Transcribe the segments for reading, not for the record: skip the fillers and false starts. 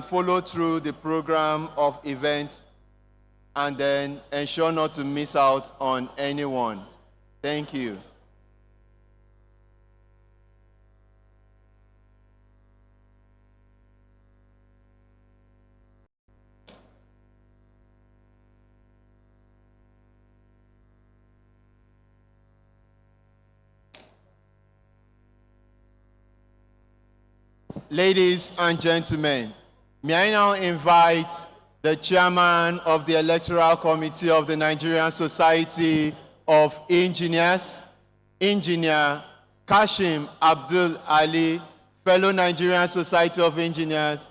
follow through the program of events and then ensure not to miss out on anyone. Thank you. Ladies and gentlemen, may I now invite the chairman of the Electoral Committee of the Nigerian Society of Engineers, Engineer Kashim Abdul Ali, fellow Nigerian Society of Engineers,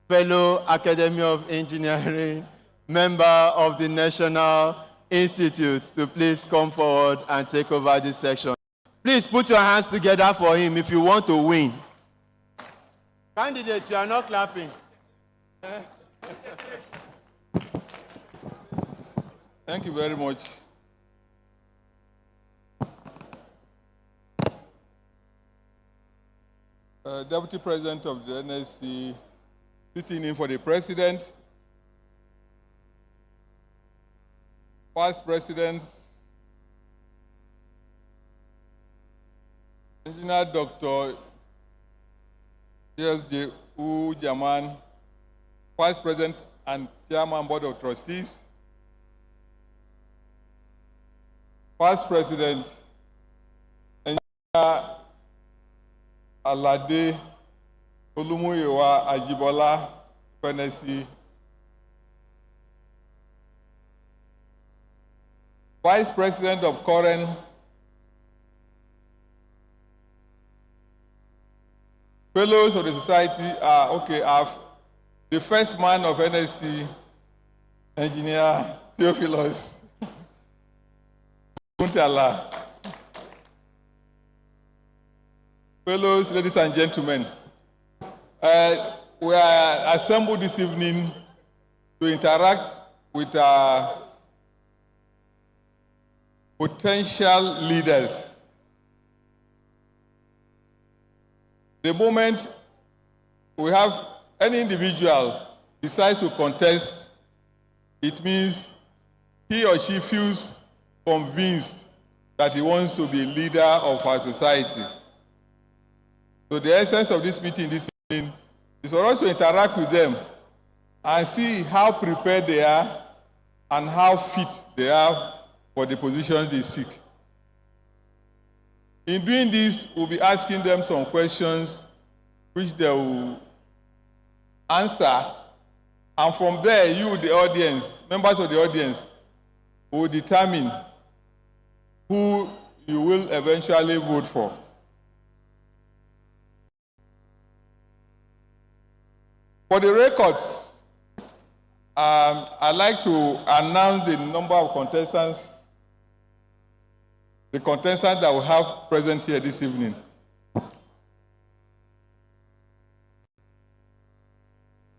fellow Academy of Engineering, member of the National Institute, to please come forward and take over this section. Please put your hands together for him if you want to win. Candidates, you are not clapping. Thank you very much. Deputy President of the NSC, sitting in for the President, Vice Presidents, Engineer Dr. JSJ Ujaman, Vice President and Chairman Board of Trustees, Vice President, Engineer Alade Olumuyiwa Ajibola, FNSC, Vice President of Current, fellows of the society are the first man of NSC, Engineer Theophilus Int'L. Fellows, ladies and gentlemen, we are assembled this evening to interact with our potential leaders. The moment we have any individual decides to contest, it means he or she feels convinced that he wants to be leader of our society. So the essence of this meeting this evening is for us to interact with them and see how prepared they are and how fit they are for the positions they seek. In doing this, we'll be asking them some questions which they will answer, and from there, you, the audience, members of the audience, will determine who you will eventually vote for. For the records, I'd like to announce the number of contestants, the contestants that we have present here this evening.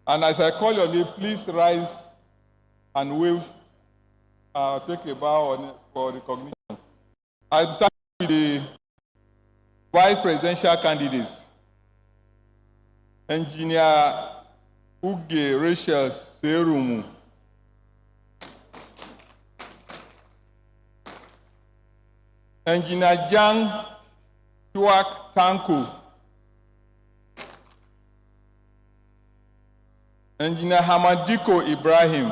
And as I call your name, please rise and wave. Take a bow for recognition. I start with the vice presidential candidates. Engineer Uge Rachel Serumu. Engineer Jan Tuak Tanku. Engineer Hamadiko Ibrahim.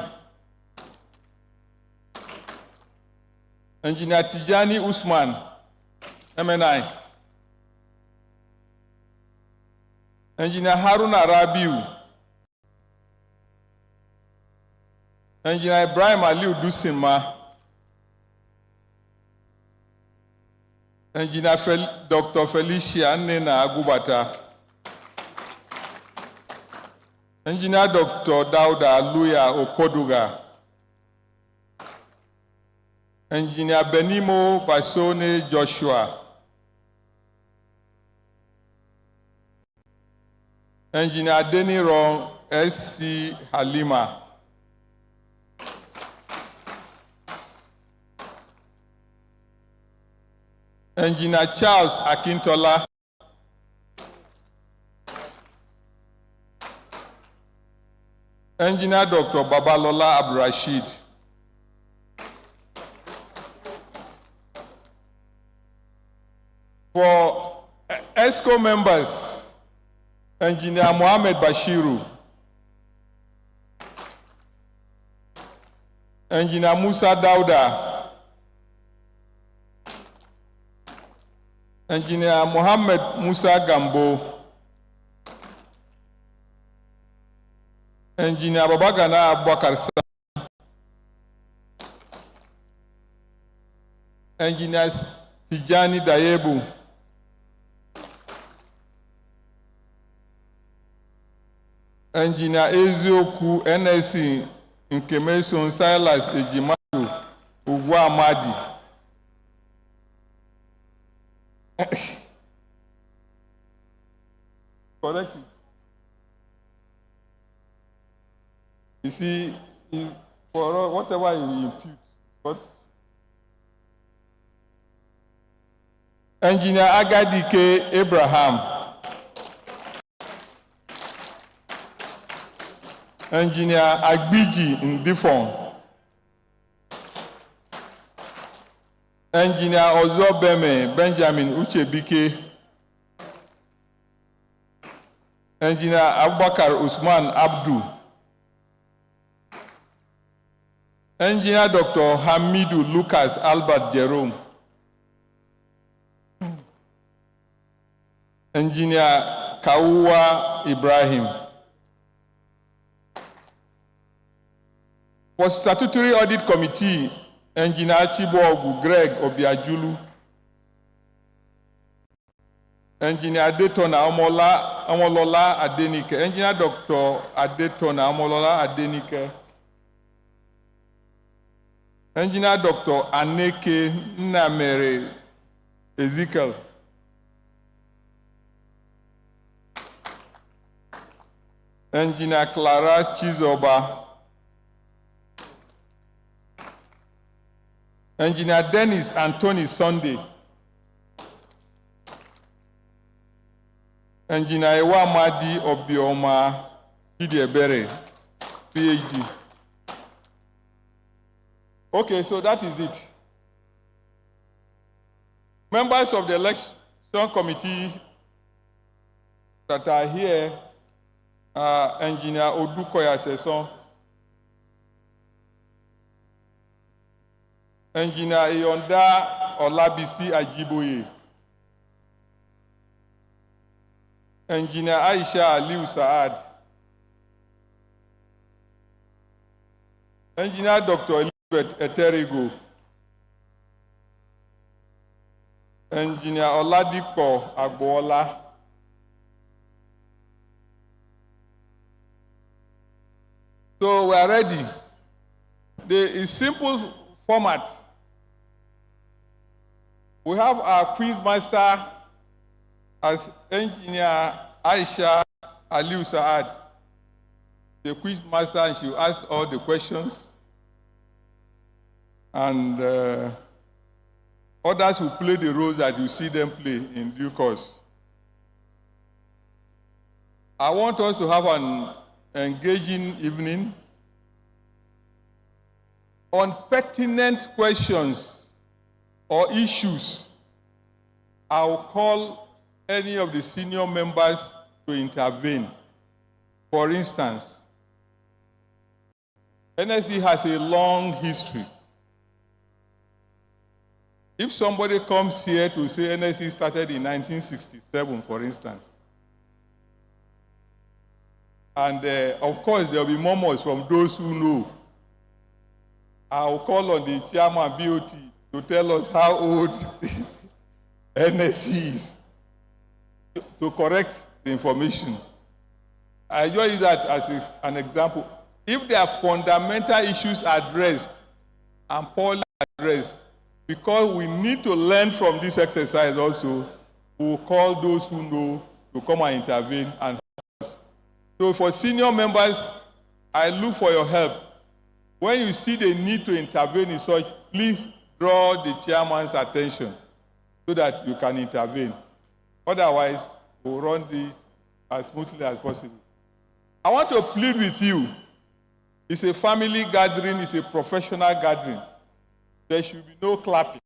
Engineer Tijani Usman, MNI. Engineer Haruna Rabiu. Engineer Ibrahim Aliu Dusinma. Engineer Dr. Felicia Nena Agubata. Engineer Dr. Dauda Luya Okoduga. Engineer Benimo Basone Joshua. Engineer Deniron S.C. Halima. Engineer Charles Akintola. Engineer Dr. Babalola Abdurrashid. For ESCO members, Engineer Mohammed Bashiru, Engineer Musa Dauda, Engineer Mohammed Musa Gambo, Engineer Babagana Abubakar Sam, Engineer Tijani Dayebu, Engineer Ezioku NSC Nkemeson Silas Ejimadu Ugwu Amadi. Correct it. You see, for whatever you impute, but Engineer Agadike Abraham, Engineer Agbiji Ndifon, Engineer Ozobeme Benjamin Uchebike, Engineer Abubakar Usman Abdu, Engineer Dr. Hamidu Lucas Albert Jerome, Engineer Kawuwa Ibrahim. For Statutory Audit Committee, Engineer Chibogu Greg Obiajulu, Engineer Adetona Amolola Adenike, Engineer Dr. Adetona Amolola Adenike, Engineer Dr. Aneke Nnamere Ezekiel, Engineer Clara Chizoba, Engineer Dennis Anthony Sunday, Engineer Ewamadi Obioma Chidiebere, PhD. Okay, so that is it. Members of the election committee that are here are Engineer Odukoya Seson, Engineer Iyonda Olabisi Ajiboye, Engineer Aisha Aliu Saad, Engineer Dr. Elizabeth Eterigo, Engineer Oladipo Agboola, so we are ready. The simple format. We have our quiz master as Engineer Aisha Aliu Saad, the quiz master, and she will ask all the questions. And others will play the roles that you see them play in due course. I want us to have an engaging evening on pertinent questions or issues. I will call any of the senior members to intervene. For instance, NSC has a long history. If somebody comes here to say NSC started in 1967, for instance, and of course there will be murmurs from those who know, I will call on the chairman BOT to tell us how old NSC is, to correct the information. I just use that as an example. If there are fundamental issues addressed and poorly addressed, because we need to learn from this exercise also, we will call those who know to come and intervene and help us. So for senior members, I look for your help. When you see the need to intervene in such, please draw the chairman's attention so that you can intervene. Otherwise, we'll run this as smoothly as possible. I want to plead with you It's a family gathering, it's a professional gathering. There should be no clapping.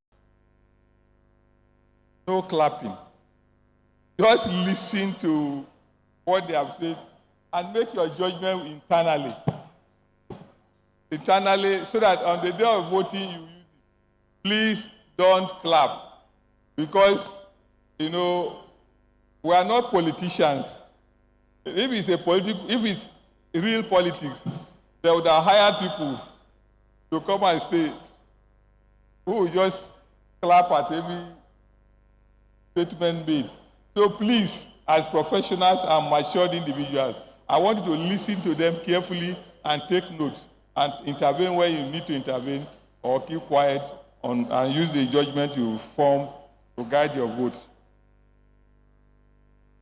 No clapping. Just listen to what they have said and make your judgment internally. Internally, so that on the day of voting you use it. Please don't clap. Because, you know, we are not politicians. If it's real politics, they would have hired people to come and stay who will just clap at every statement made. So please, as professionals and matured individuals, I want you to listen to them carefully and take notes and intervene when you need to intervene, or keep quiet and use the judgment you form to guide your votes.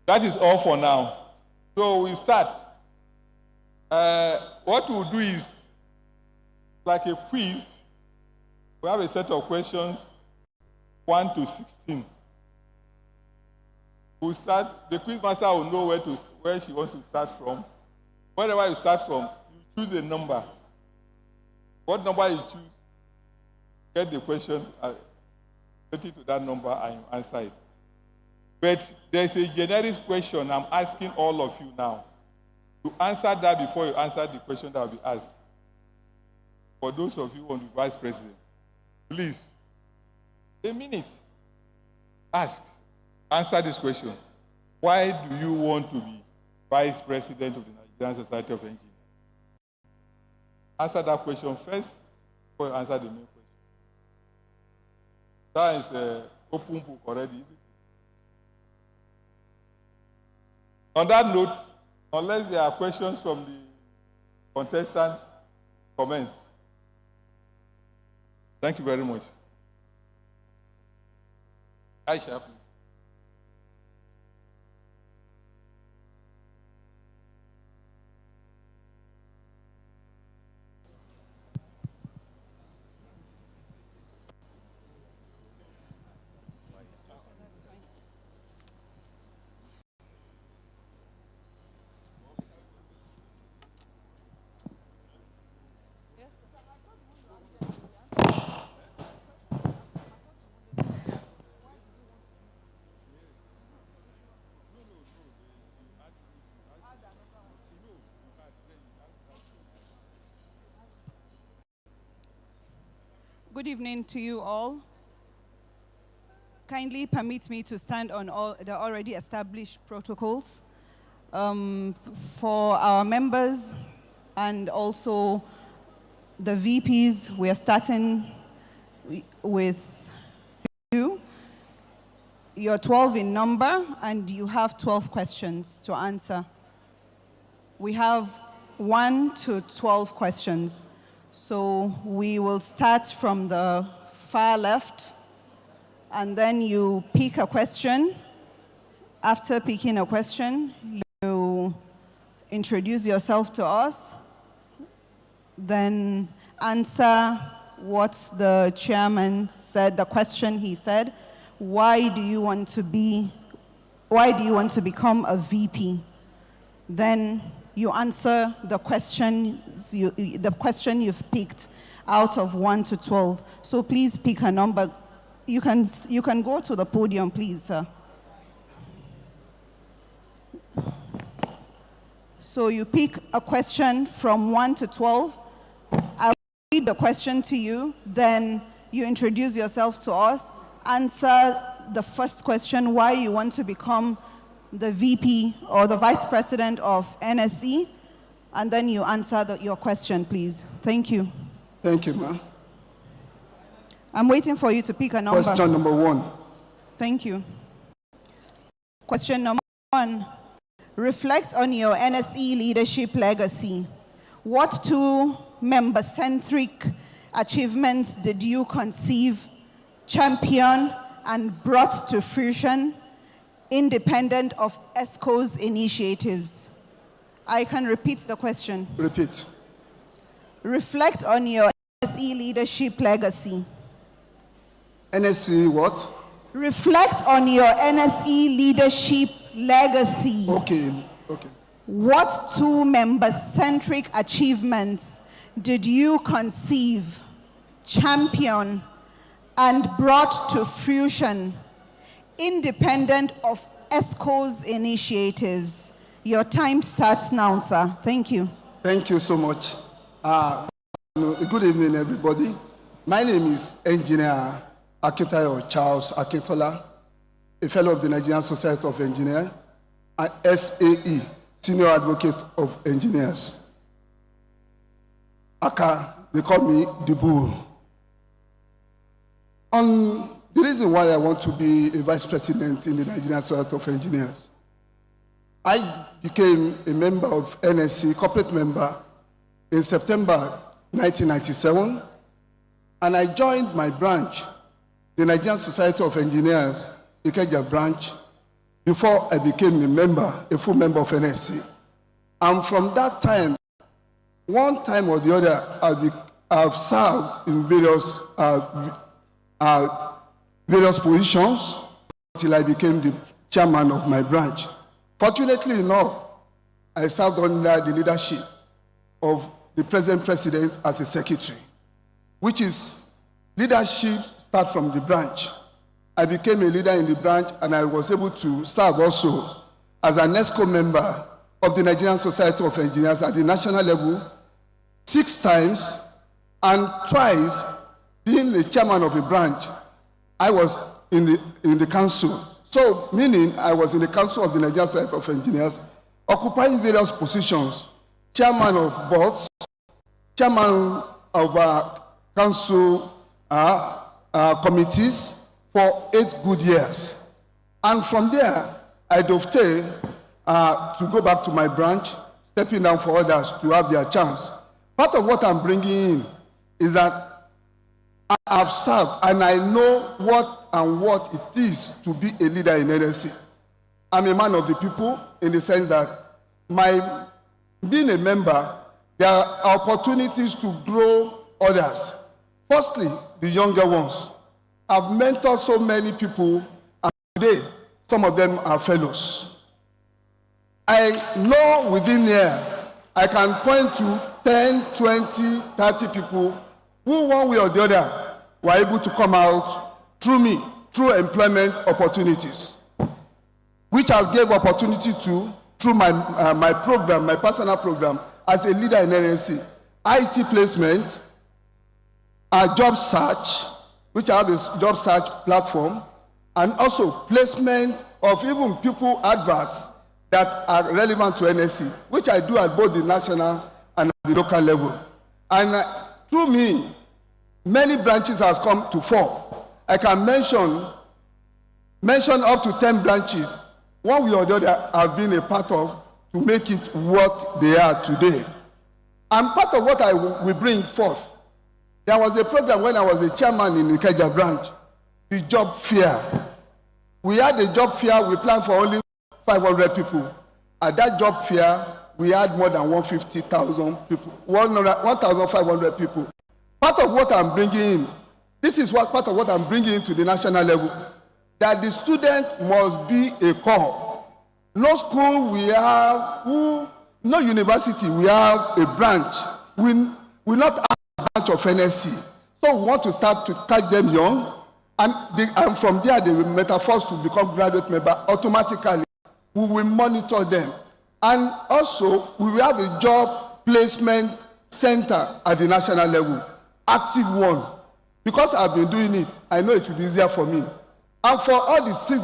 That is all for now. So we start. What we'll do is like a quiz. We have a set of questions, 1 to 16. We'll start. The quiz master will know where she wants to start from. Wherever you start from, you choose a number. What number you choose, get the question, get it to that number and answer it. But there's a generic question I'm asking all of you now. To answer that before you answer the question that will be asked. For those of you who want to be vice president, please, a minute. Answer this question. Why do you want to be vice president of the Nigerian Society of Engineers? Answer that question first before you answer the main question. That is an open book already. On that note, unless there are questions from the contestants, comments. Thank you very much. Aisha, please. Good evening to you all. Kindly permit me to stand on all the already established protocols. For our members and also the VPs, we are starting with you. You're 12 in number and you have 12 questions to answer. We have 1 to 12 questions. So we will start from the far left, and then you pick a question. After picking a question, you introduce yourself to us, then answer what the chairman said, the question he said. Why do you want to become a VP? Then you answer the question you've picked out of 1 to 12. So please pick a number. You can go to the podium, please, sir. So you pick a question from 1 to 12. I'll read the question to you, then you introduce yourself to us, answer the first question, why you want to become the VP or the Vice President of NSE, and then you answer your question, please. Thank you. Thank you, ma'am. I'm waiting for you to pick a number. Question number 1. Thank you. Question number 1. Reflect on your NSE leadership legacy. What 2 member-centric achievements did you conceive, champion, and brought to fruition independent of ESCO's initiatives? I can repeat the question. Repeat. Reflect on your NSE leadership legacy. NSE what? Reflect on your NSE leadership legacy. Okay. What 2 member-centric achievements did you conceive, champion, and brought to fruition, independent of ESCO's initiatives? Your time starts now, sir. Thank you. Thank you so much. Good evening, everybody. My name is Engineer Akintayo Charles Akintola, a fellow of the Nigerian Society of Engineers, and SAE, Senior Advocate of Engineers. Aka, they call me the Bull. The reason why I want to be a vice president in the Nigerian Society of Engineers, I became a member of NSC, corporate member, in September 1997, and I joined my branch, the Nigerian Society of Engineers, Ikeja branch, before I became a full member of NSC. And from that time, one time or the other, I've served in various positions until I became the chairman of my branch. Fortunately enough, I served under the leadership of the present president as a secretary, which is leadership start from the branch. I became a leader in the branch, and I was able to serve also as an ESCO member of the Nigerian Society of Engineers at the national level 6 times, and twice being the chairman of a branch. I was in the council. So, meaning I was in the council of the Nigerian Society of Engineers, occupying various positions, chairman of boards, chairman of council committees for 8 good years. And from there, I dovetailed to go back to my branch, stepping down for others to have their chance. Part of what I'm bringing in is that I've served and I know what it is to be a leader in NSC. I'm a man of the people in the sense that being a member, there are opportunities to grow others. Firstly, the younger ones. I've mentored so many people, and today, some of them are fellows. I know within here, I can point to 10, 20, 30 people who, one way or the other, were able to come out through me, through employment opportunities, which I gave opportunity to through my program, my personal program, as a leader in NSC, IT placement, job search, which I have a job search platform, and also placement of even people adverts that are relevant to NSC, which I do at both the national and at the local level. And through me, many branches has come to 4. I can mention up to 10 branches, one way or the other I've been a part of to make it what they are today. And part of what I will bring forth, there was a program when I was a chairman in the Ikeja branch, the job fair. We had a job fair, we planned for only 500 people. At that job fair, we had more than 150,000 people, 1,500 people. Part of what I'm bringing in, this is part of what I'm bringing to the national level, that the student must be a core. No school we have, no university we have a branch. We not have a branch of NSC. So we want to start to catch them young, and from there they will metamorphose to become graduate member automatically. We will monitor them. And also, we will have a job placement center at the national level, active one. Because I've been doing it, I know it will be easier for me. And for all the 6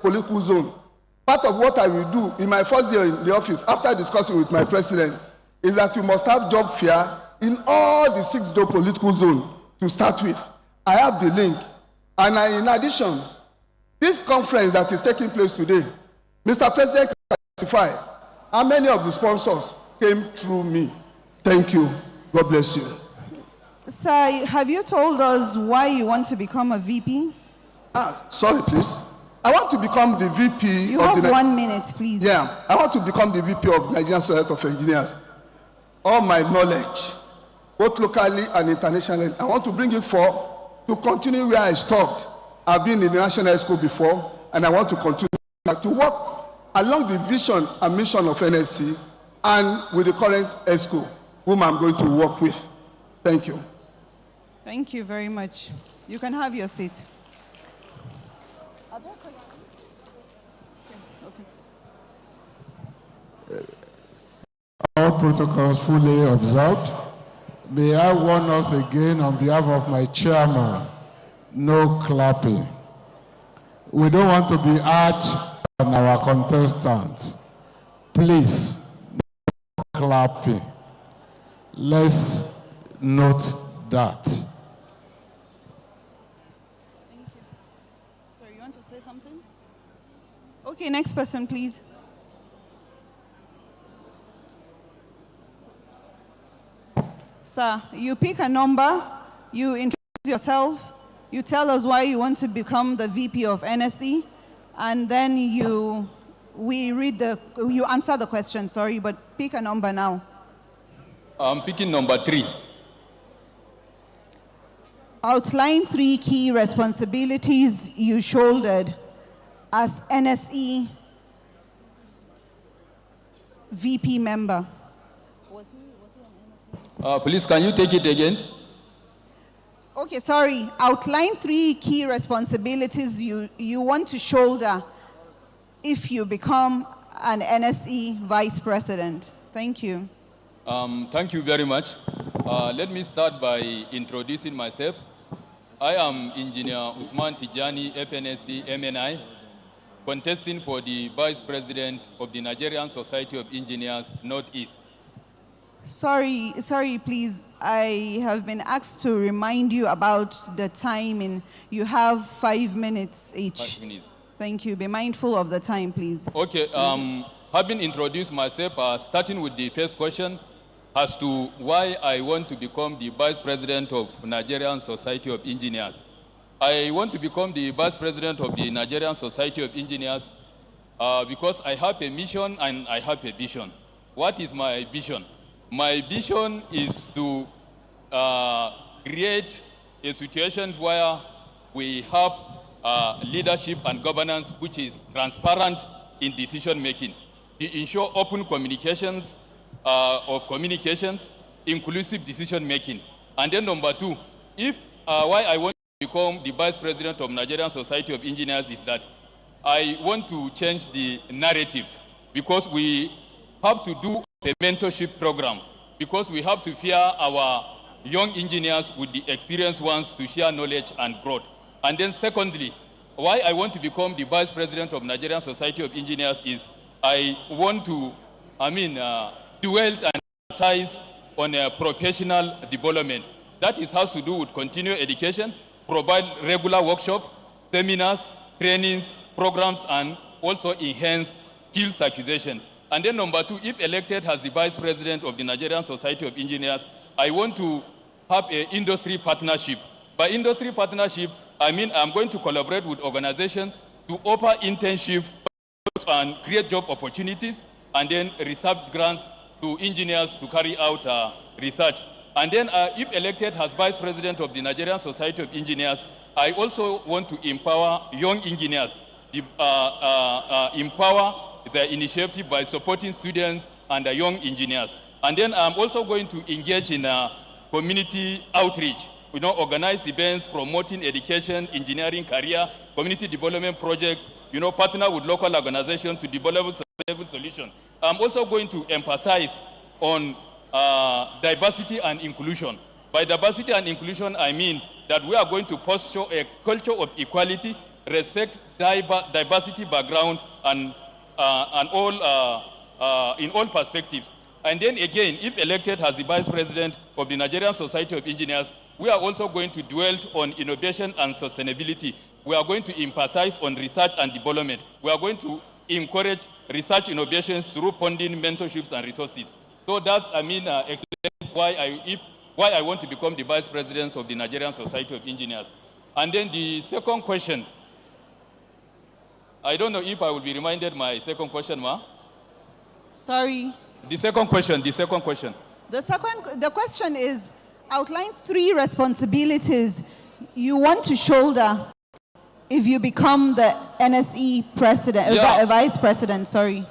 political zones, part of what I will do in my first year in the office, after discussing with my president, is that we must have job fair in all the 6 political zones to start with. I have the link. And in addition, this conference that is taking place today, Mr. President can testify how many of the sponsors came through me. Thank you. God bless you. Sir, have you told us why you want to become a VP? Sorry, please. I want to become the VP You have 1 minute, please. Yeah, I want to become the VP of Nigerian Society of Engineers. All my knowledge, both locally and internationally, I want to bring it forth to continue where I stopped. I've been in the National School before, and I want to continue to work along the vision and mission of NSC and with the current ESCO, whom I'm going to work with. Thank you. Thank you very much. You can have your seat. All protocols fully observed. May I warn us again on behalf of my chairman, no clapping. We don't want to be hard on our contestants. Please, no clapping. Let's note that. Thank you. Sorry, you want to say something? Okay, next person, please. Sir, you pick a number, you introduce yourself, you tell us why you want to become the VP of NSE, and then you answer the question, sorry, but pick a number now. I'm picking number 3. Outline 3 key responsibilities you shouldered as NSE VP member. Please, can you take it again? Okay, sorry. Outline 3 key responsibilities you want to shoulder if you become an NSE vice president. Thank you. Thank you very much. Let me start by introducing myself. I am Engineer Usman Tijani, FNSE MNI, contesting for the Vice President of the Nigerian Society of Engineers, Northeast. Sorry, please. I have been asked to remind you about the timing. You have 5 minutes each. 5 minutes. Thank you. Be mindful of the time, please. Okay, having introduced myself, starting with the first question as to why I want to become the Vice President of Nigerian Society of Engineers. I want to become the Vice President of the Nigerian Society of Engineers because I have a mission and I have a vision. What is my vision? My vision is to create a situation where we have leadership and governance which is transparent in decision making, to ensure open communications, inclusive decision making. And then number 2, why I want to become the Vice President of Nigerian Society of Engineers is that I want to change the narratives because we have to do a mentorship program because we have to pair our young engineers with the experienced ones to share knowledge and growth. And then secondly, why I want to become the Vice President of Nigerian Society of Engineers is I want to, dwell and emphasize on professional development. That has to do with continuing education, provide regular workshops, seminars, trainings, programs, and also enhance skills acquisition. And then number 2, if elected as the Vice President of the Nigerian Society of Engineers, I want to have an industry partnership. By industry partnership, I'm going to collaborate with organizations to offer internship and create job opportunities, and then research grants to engineers to carry out research. And then if elected as Vice President of the Nigerian Society of Engineers, I also want to empower young engineers, empower the initiative by supporting students and young engineers. And then I'm also going to engage in community outreach, organize events promoting education, engineering, career, community development projects, partner with local organizations to develop sustainable solutions. I'm also going to emphasize on diversity and inclusion. By diversity and inclusion, I mean that we are going to posture a culture of equality, respect diversity background and in all perspectives. And then again, if elected as the Vice President of the Nigerian Society of Engineers, we are also going to dwell on innovation and sustainability. We are going to emphasize on research and development. We are going to encourage research innovations through funding, mentorships, and resources. So that's, explains why I want to become the Vice President of the Nigerian Society of Engineers. And then the second question, I don't know if I will be reminded my second question, Ma. Sorry. The second question. The question is, outline 3 responsibilities you want to shoulder if you become the NSE president, vice president, sorry.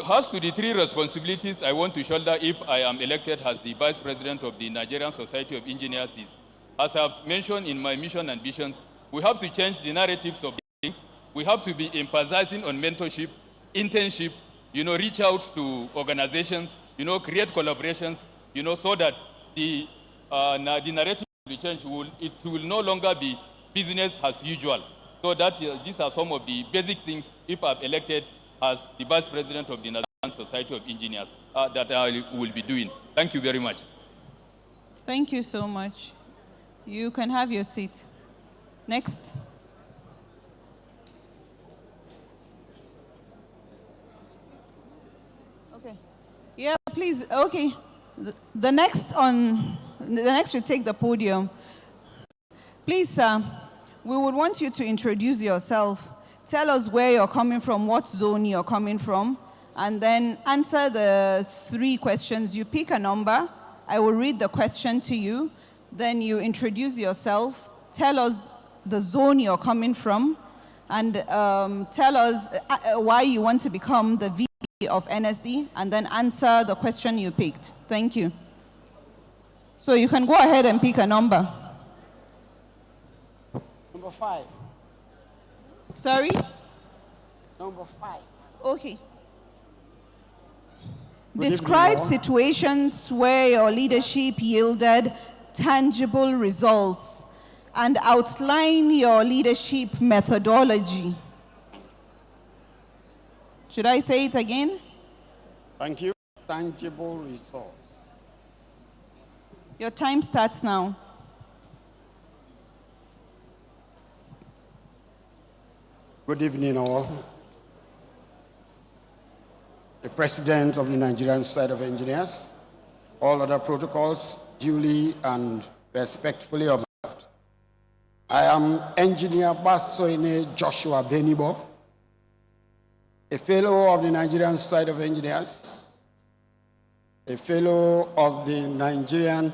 As to the three responsibilities I want to shoulder if I am elected as the Vice President of the Nigerian Society of Engineers is, as I've mentioned in my mission and visions, we have to change the narratives of things. We have to be emphasizing on mentorship, internship, reach out to organizations, create collaborations, so that the narrative will change. It will no longer be business as usual. So that these are some of the basic things, if I'm elected as the Vice President of the Nigerian Society of Engineers, that I will be doing. Thank you very much. Thank you so much. You can have your seat. Next. Okay. Yeah, please. Okay. The next should take the podium. Please, sir, we would want you to introduce yourself. Tell us where you're coming from, what zone you're coming from, and then answer the 3 questions. You pick a number. I will read the question to you. Then you introduce yourself. Tell us the zone you're coming from, and tell us why you want to become the VP of NSE, and then answer the question you picked. Thank you. So you can go ahead and pick a number. Number 5. Sorry? Number 5. Okay. Good Describe evening, all. situations where your leadership yielded tangible results and outline your leadership methodology. Should I say it again? Thank you. Tangible results. Your time starts now. Good evening, all. The President of the Nigerian Society of Engineers, all other protocols duly and respectfully observed. I am Engineer Basoine Joshua Benibo, a fellow of the Nigerian Society of Engineers, a fellow of the Nigerian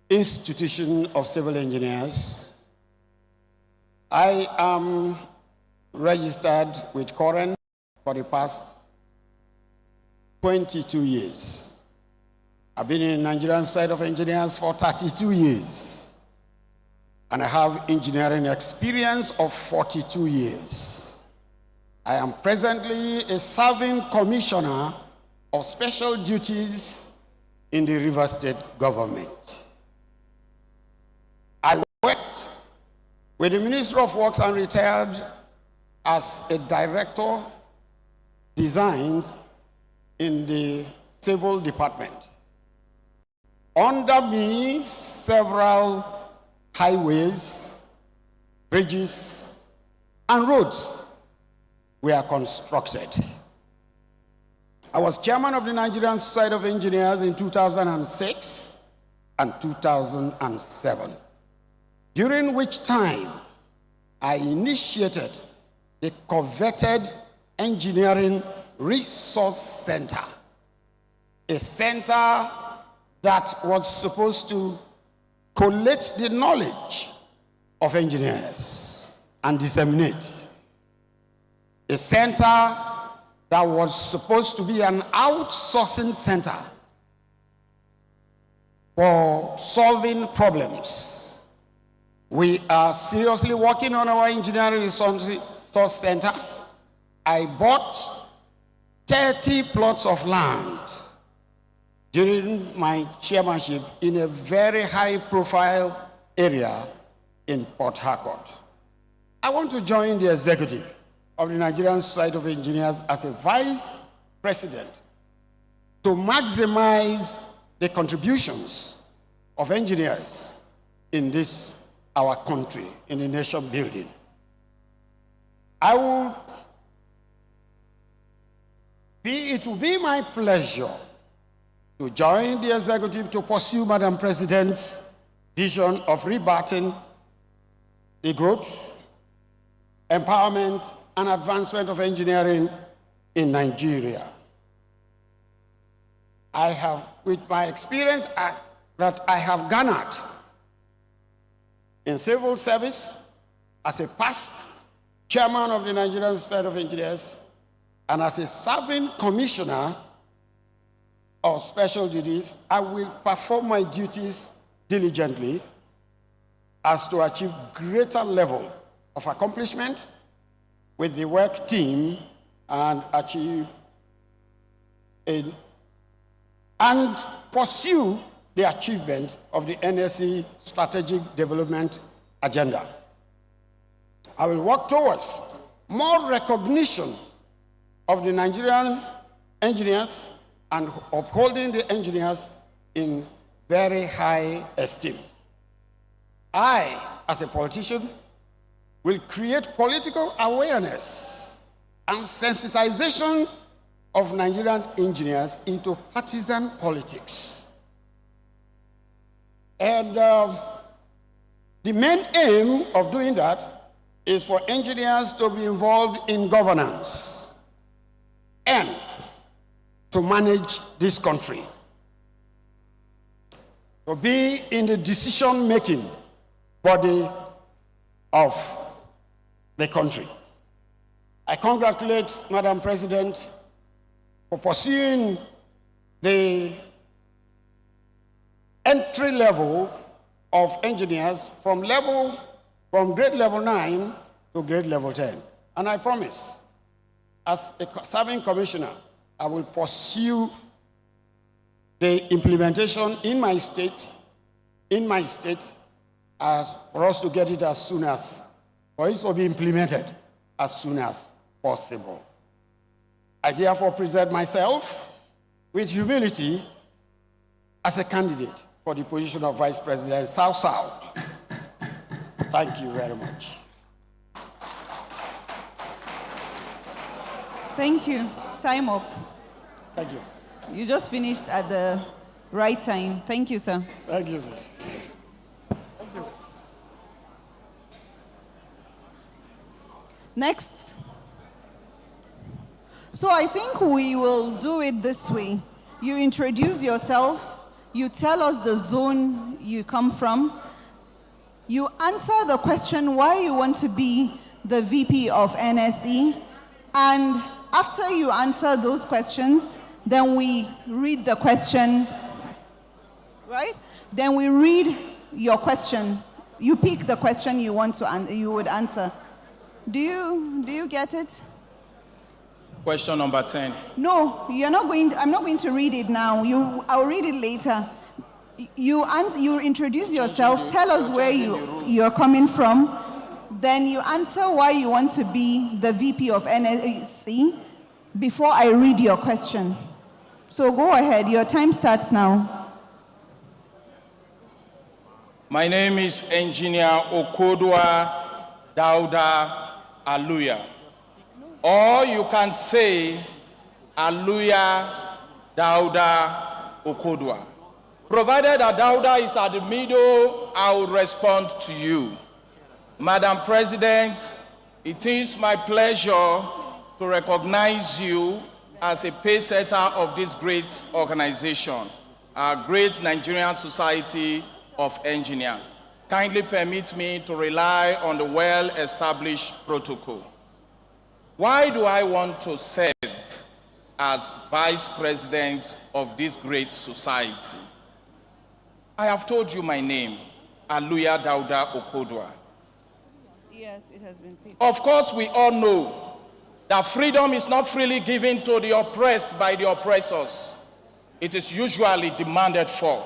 Institution of Civil Engineers. I am registered with Current for the past 22 years. I've been in the Nigerian Society of Engineers for 32 years. And I have engineering experience of 42 years. I am presently a serving commissioner of special duties in the Rivers State government. I worked with the Minister of Works and retired as a director designs in the civil department. Under me, several highways, bridges, and roads were constructed. I was chairman of the Nigerian Society of Engineers in 2006 and 2007. During which time I initiated the coveted Engineering Resource Center, a center that was supposed to collect the knowledge of engineers and disseminate. A center that was supposed to be an outsourcing center for solving problems. We are seriously working on our engineering resource center. I bought 30 plots of land during my chairmanship in a very high-profile area in Port Harcourt. I want to join the executive of the Nigerian Society of Engineers as a vice president to maximize the contributions of engineers in this our country, in the nation building. It will be my pleasure to join the executive to pursue Madam President's vision of rebirthing the growth, empowerment, and advancement of engineering in Nigeria. I have, with my experience that I have garnered in civil service, as a past chairman of the Nigerian Society of Engineers, And as a serving commissioner of special duties, I will perform my duties diligently as to achieve greater level of accomplishment with the work team and pursue the achievement of the NSE strategic development agenda. I will work towards more recognition of the Nigerian engineers and upholding the engineers in very high esteem. I, as a politician, will create political awareness and sensitization of Nigerian engineers into partisan politics. And the main aim of doing that is for engineers to be involved in governance and to manage this country, to be in the decision-making body of the country. I congratulate Madam President for pursuing the entry level of engineers from grade level 9 to grade level 10. And I promise, as a serving commissioner, I will pursue the implementation in my state, as for us to get it as soon as, for it to be implemented as soon as possible. I therefore present myself with humility as a candidate for the position of Vice President South-South. Thank you very much. Thank you. Time up. Thank you. You just finished at the right time. Thank you, sir. Thank you, sir. Next. So I think we will do it this way. You introduce yourself, you tell us the zone you come from, you answer the question why you want to be the VP of NSE, and after you answer those questions, then we read the question, right? Then we read your question. You pick the question you want to you would answer. Do you get it? Question number 10. No, I'm not going to read it now. I'll read it later. You introduce yourself, tell us where you're coming from, then you answer why you want to be the VP of NSE before I read your question. So go ahead, your time starts now. My name is Engineer Okodwa Dauda Aluya. Or you can say Aluya Dauda Okodwa. Provided that Dauda is at the middle, I will respond to you. Madam President, it is my pleasure to recognize you as a pace setter of this great organization, our great Nigerian Society of Engineers. Kindly permit me to rely on the well-established protocol. Why do I want to serve as Vice President of this great society? I have told you my name, Aluya Dauda Okodwa. Yes, it has been picked. Of course, we all know that freedom is not freely given to the oppressed by the oppressors. It is usually demanded for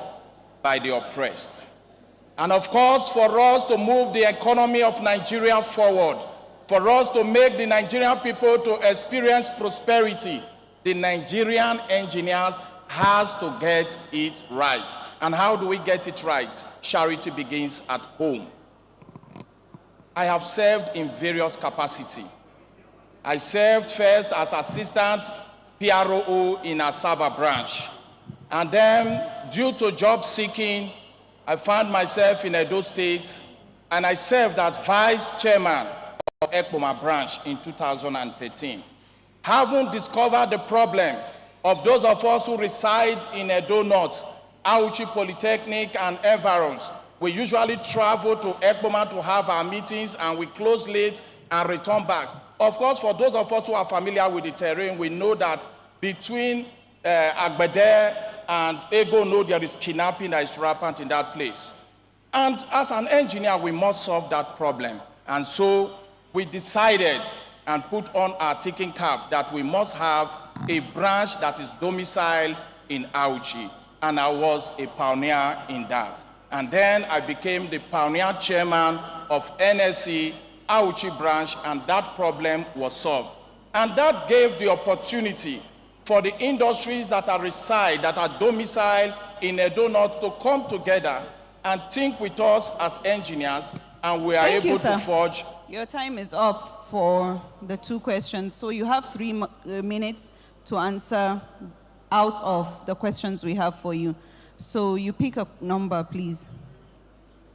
by the oppressed. And of course, for us to move the economy of Nigeria forward, for us to make the Nigerian people to experience prosperity, the Nigerian engineers has to get it right. And how do we get it right? Charity begins at home. I have served in various capacities. I served first as assistant PRO in Asaba branch. And then, due to job seeking, I found myself in Edo State, and I served as vice chairman of Ekpoma branch in 2013. Having discovered the problem of those of us who reside in Edo North, Auchi Polytechnic and environs, we usually travel to Ekpoma to have our meetings, and we close late and return back. of course, for those of us who are familiar with the terrain, we know that between Agbede and Ego, no, there is kidnapping that is rampant in that place. And as an engineer, we must solve that problem. And so we decided and put on our thinking cap that we must have a branch that is domiciled in Auchi. And I was a pioneer in that. And then I became the pioneer chairman of NSE Auchi branch, and that problem was solved. And that gave the opportunity for the industries that are domiciled in Edo North to come together and think with us as engineers, and we are able to forge. Your time is up for the 2 questions, so you have 3 minutes to answer out of the questions we have for you. So you pick a number, please.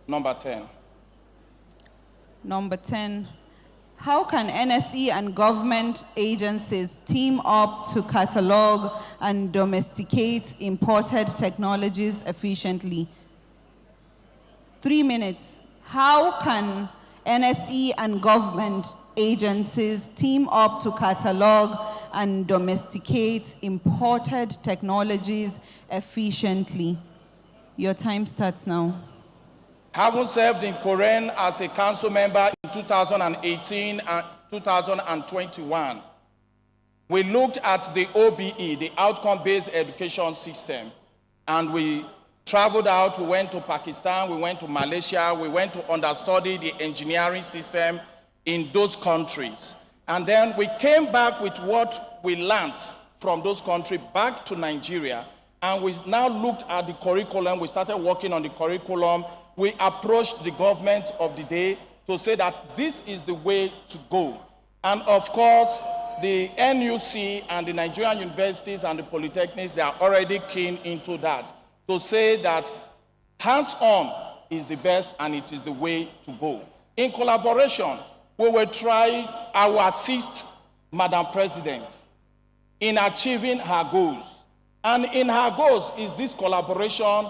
Number 10. Number 10. How can NSE and government agencies team up to catalog and domesticate imported technologies efficiently? 3 minutes. How can NSE and government agencies team up to catalog and domesticate imported technologies efficiently? Your time starts now. Having served in Koren as a council member in 2018 and 2021, we looked at the OBE, the outcome-based education system, and we traveled out. We went to Pakistan, we went to Malaysia, we went to understudy the engineering system in those countries. And then we came back with what we learned from those countries back to Nigeria, and we now looked at the curriculum. We started working on the curriculum. We approached the government of the day to say that this is the way to go. And of course, the NUC and the Nigerian universities and the polytechnics, they are already keen into that, to say that hands-on is the best and it is the way to go. In collaboration, we will try our assist Madam President in achieving her goals. And in her goals is this collaboration,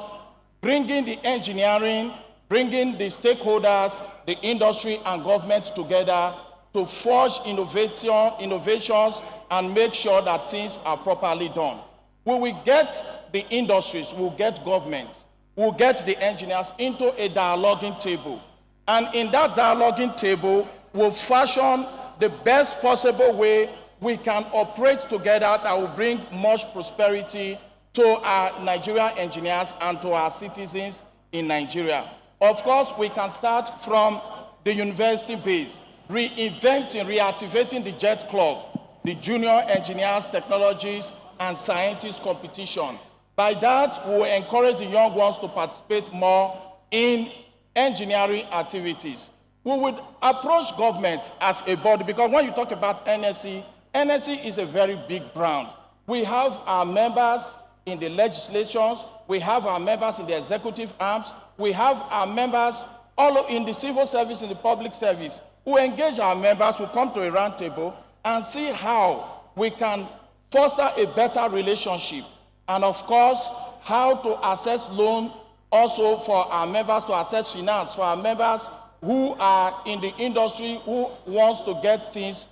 bringing the engineering, bringing the stakeholders, the industry and government together to forge innovations and make sure that things are properly done. We will get the industries, we'll get government, we'll get the engineers into a dialoguing table. And in that dialoguing table, we'll fashion the best possible way we can operate together that will bring much prosperity to our Nigerian engineers and to our citizens in Nigeria. Of course, we can start from the university base, reinventing, reactivating the JET Club, the Junior Engineers, Technologies, and Scientists competition. By that, we will encourage the young ones to participate more in engineering activities. We would approach government as a body, because when you talk about NSE, NSE is a very big brand. We have our members in the legislations, we have our members in the executive arms, we have our members all in the civil service, in the public service, who engage our members, who come to a round table and see how we can foster a better relationship. And of course, how to access loan also for our members, to access finance for our members who are in the industry, who wants to get things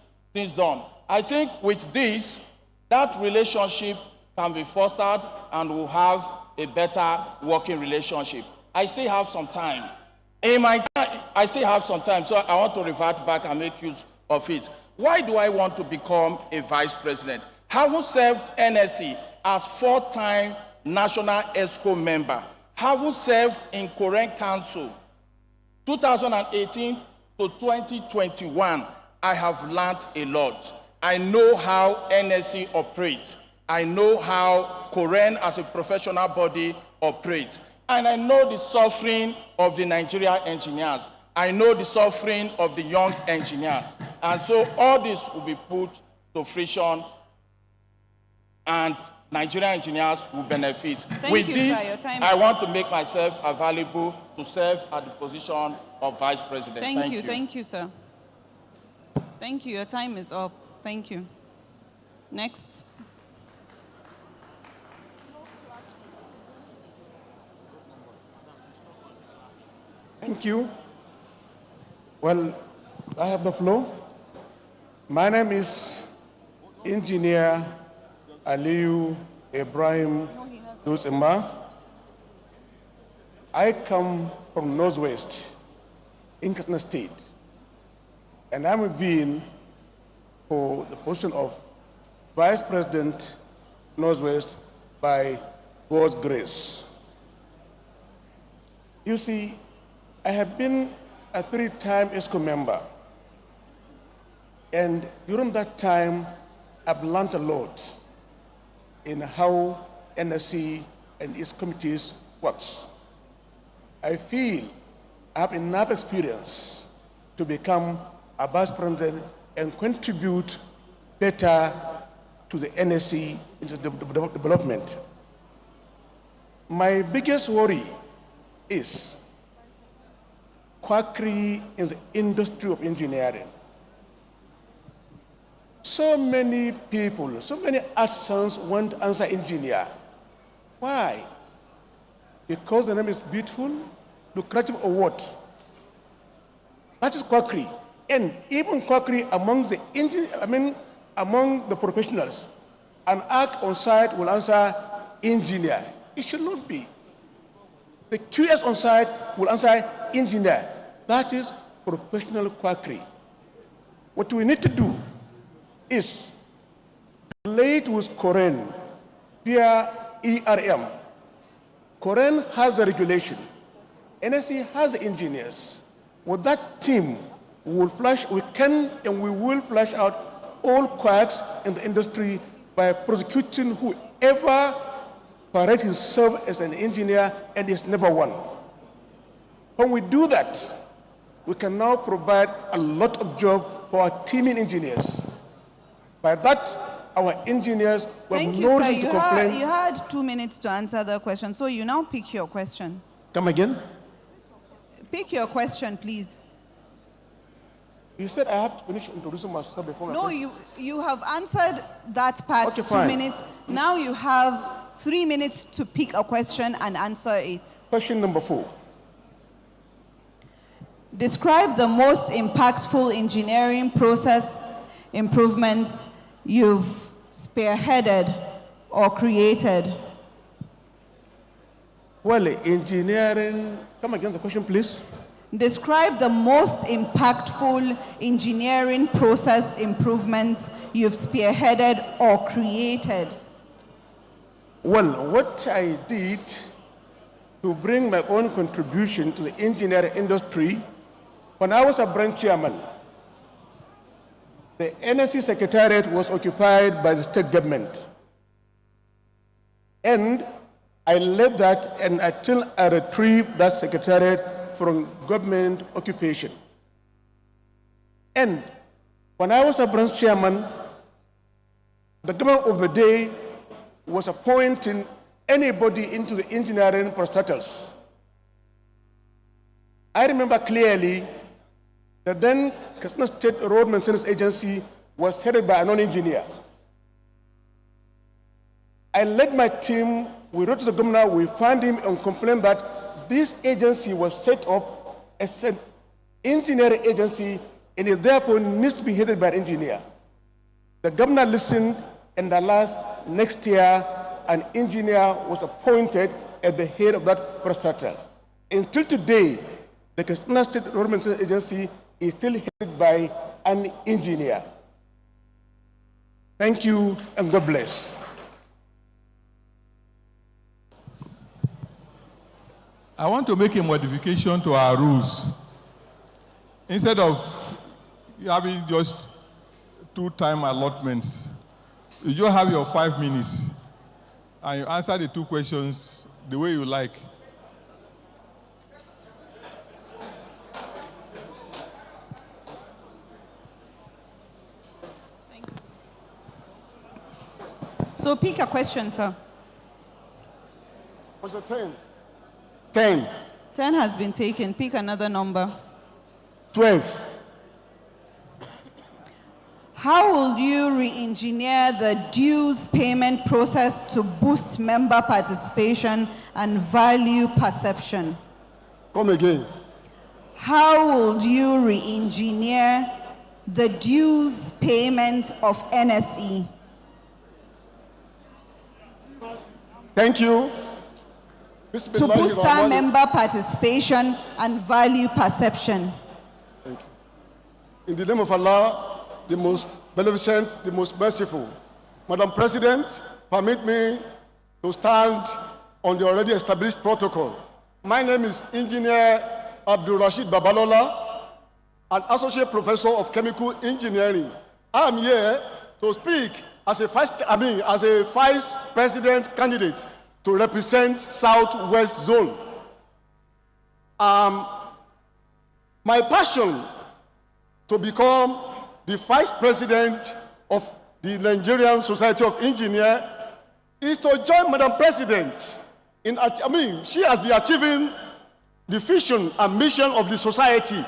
done. I think with this, that relationship can be fostered and we'll have a better working relationship. I still have some time. I still have some time, so I want to revert back and make use of it. Why do I want to become a vice president? Having served NSE as 4-time National ESCO member, having served in Korean Council, 2018 to 2021, I have learned a lot. I know how NSE operates. I know how Korean as a professional body operates. And I know the suffering of the Nigerian engineers. I know the suffering of the young engineers. And so all this will be put to fruition and Nigerian engineers will benefit. With this, I want to make myself available to serve at the position of Vice President. Thank you, sir. Thank you. Your time is up. Thank you. Next. Thank you. Well, I have the floor. My name is Engineer Aliyu Ibrahim Dusima. I come from Northwest, in Katsina State, and I'm being for the position of Vice President Northwest by God's grace. You see, I have been a 3-time ESCO member, and during that time, I've learned a lot in how NSC and its committees works. I feel I have enough experience to become a vice president and contribute better to the NSC in its development. My biggest worry is quackery in the industry of engineering. So many people, so many artisans want to answer engineer. Why? Because the name is beautiful, lucrative, or what? That is quackery. And even quackery among the among the professionals. An arc on site will answer engineer. It should not be. The QS on site will answer engineer. That is professional quackery. What we need to do is relate with Koren via ERM. Koren has the regulation. NSC has the engineers. With that team, we will flush out all quacks in the industry by prosecuting whoever parades himself as an engineer and is never one. When we do that, we can now provide a lot of jobs for our teaming engineers. By that, our engineers will have no reason to complain. You had 2 minutes to answer the question, so you now pick your question. Come again? Pick your question, please. You said I have to finish introducing myself before. No, you have answered that part, Okay, 2 fine. minutes. Now you have 3 minutes to pick a question and answer it. Question number 4. Describe the most impactful engineering process improvements you've spearheaded or created. Well, engineering, come again the question, please. Describe the most impactful engineering process improvements you've spearheaded or created. Well, what I did to bring my own contribution to the engineering industry, when I was a branch chairman, the NSC Secretariat was occupied by the state government. And I led that and until I retrieved that secretariat from government occupation. And when I was a branch chairman, the government of the day was appointing anybody into the engineering parastatals. I remember clearly that then Katsina State Road Maintenance Agency was headed by a non-engineer. I led my team, we wrote to the governor, we found him and complained that this agency was set up as an engineering agency and it therefore needs to be headed by an engineer. The governor listened, and the next year, an engineer was appointed at the head of that parastatal. Until today, the Katsina State Road Maintenance Agency is still headed by an engineer. Thank you and God bless. I want to make a modification to our rules. Instead of having just 2 time allotments, you just have your 5 minutes and you answer the 2 questions the way you like. So pick a question, sir. What's the 10? 10. 10 has been taken. Pick another number. 12. How will you re-engineer the dues payment process to boost member participation and value perception? Come again. How will you re-engineer the dues payment of NSE. Thank you. To boost member participation and value perception. Thank you. In the name of Allah, the most beneficent, the most merciful. Madam President, permit me to stand on the already established protocol. My name is Engineer Abdul Rashid Babalola, an Associate Professor of Chemical Engineering. I am here to speak as a Vice President candidate to represent Southwest Zone. My passion to become the Vice President of the Nigerian Society of Engineers is to join Madam President in, she has been achieving the vision and mission of the society.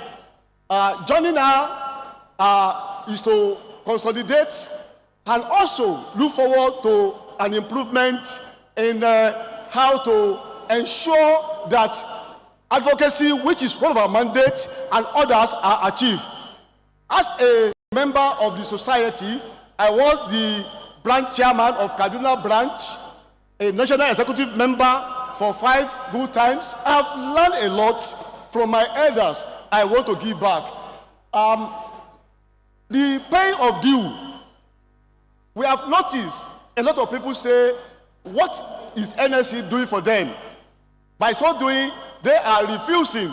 Joining her is to consolidate and also look forward to an improvement in how to ensure that advocacy, which is one of our mandates, and others are achieved. As a member of the society, I was the branch chairman of Kaduna branch, a national executive member for 5 good times. I have learned a lot from my elders. I want to give back. The paying of due, we have noticed a lot of people say, what is NSE doing for them? By so doing, they are refusing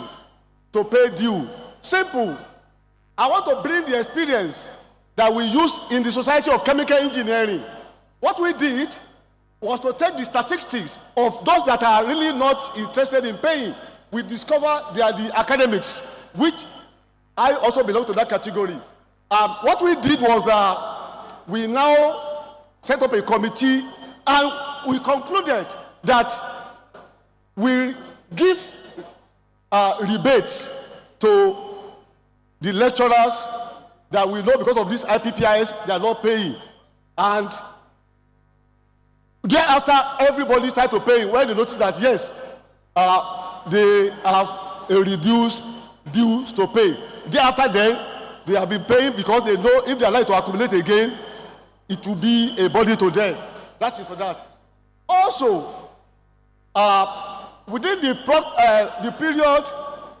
to pay due. Simple. I want to bring the experience that we use in the Society of Chemical Engineering. What we did was to take the statistics of those that are really not interested in paying. We discovered they are the academics, which I also belong to that category. What we did was we now set up a committee, and we concluded that we give rebates to the lecturers that we know because of this IPPIS, they are not paying. And thereafter, everybody started to pay when they noticed that, yes, they have a reduced dues to pay. Thereafter, then, they have been paying because they know if they are likely to accumulate again, it will be a burden to them. That's it for that. Also, within the period,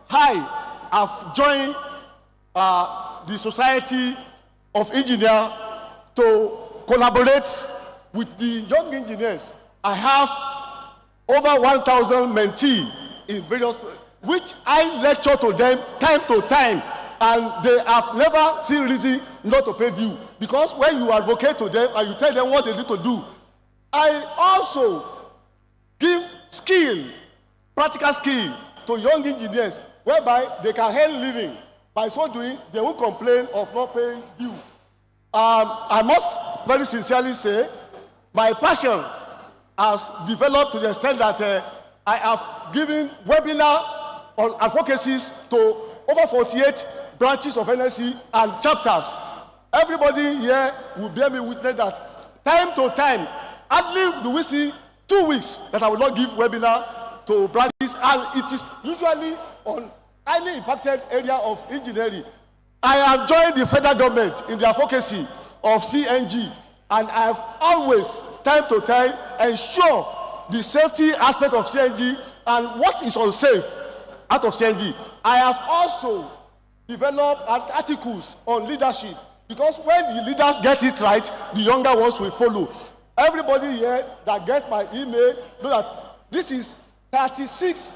I have joined the Society of Engineers to collaborate with the young engineers. I have over 1,000 mentees in various, which I lecture to them time to time, and they have never seen reason not to pay due. Because when you advocate to them and you tell them what they need to do, I also give skill, practical skill to young engineers, whereby they can earn living. By so doing, they won't complain of not paying due. I must very sincerely say, my passion has developed to the extent that I have given webinar on advocacies to over 48 branches of NSE and chapters. Everybody here will bear me witness that time to time, hardly do we see 2 weeks that I will not give webinar to branches, and it is usually on highly impacted area of engineering. I have joined the federal government in the advocacy of CNG, and I have always, time to time, ensure the safety aspect of CNG and what is unsafe out of CNG. I have also developed articles on leadership, because when the leaders get it right, the younger ones will follow. Everybody here that gets my email know that this is 36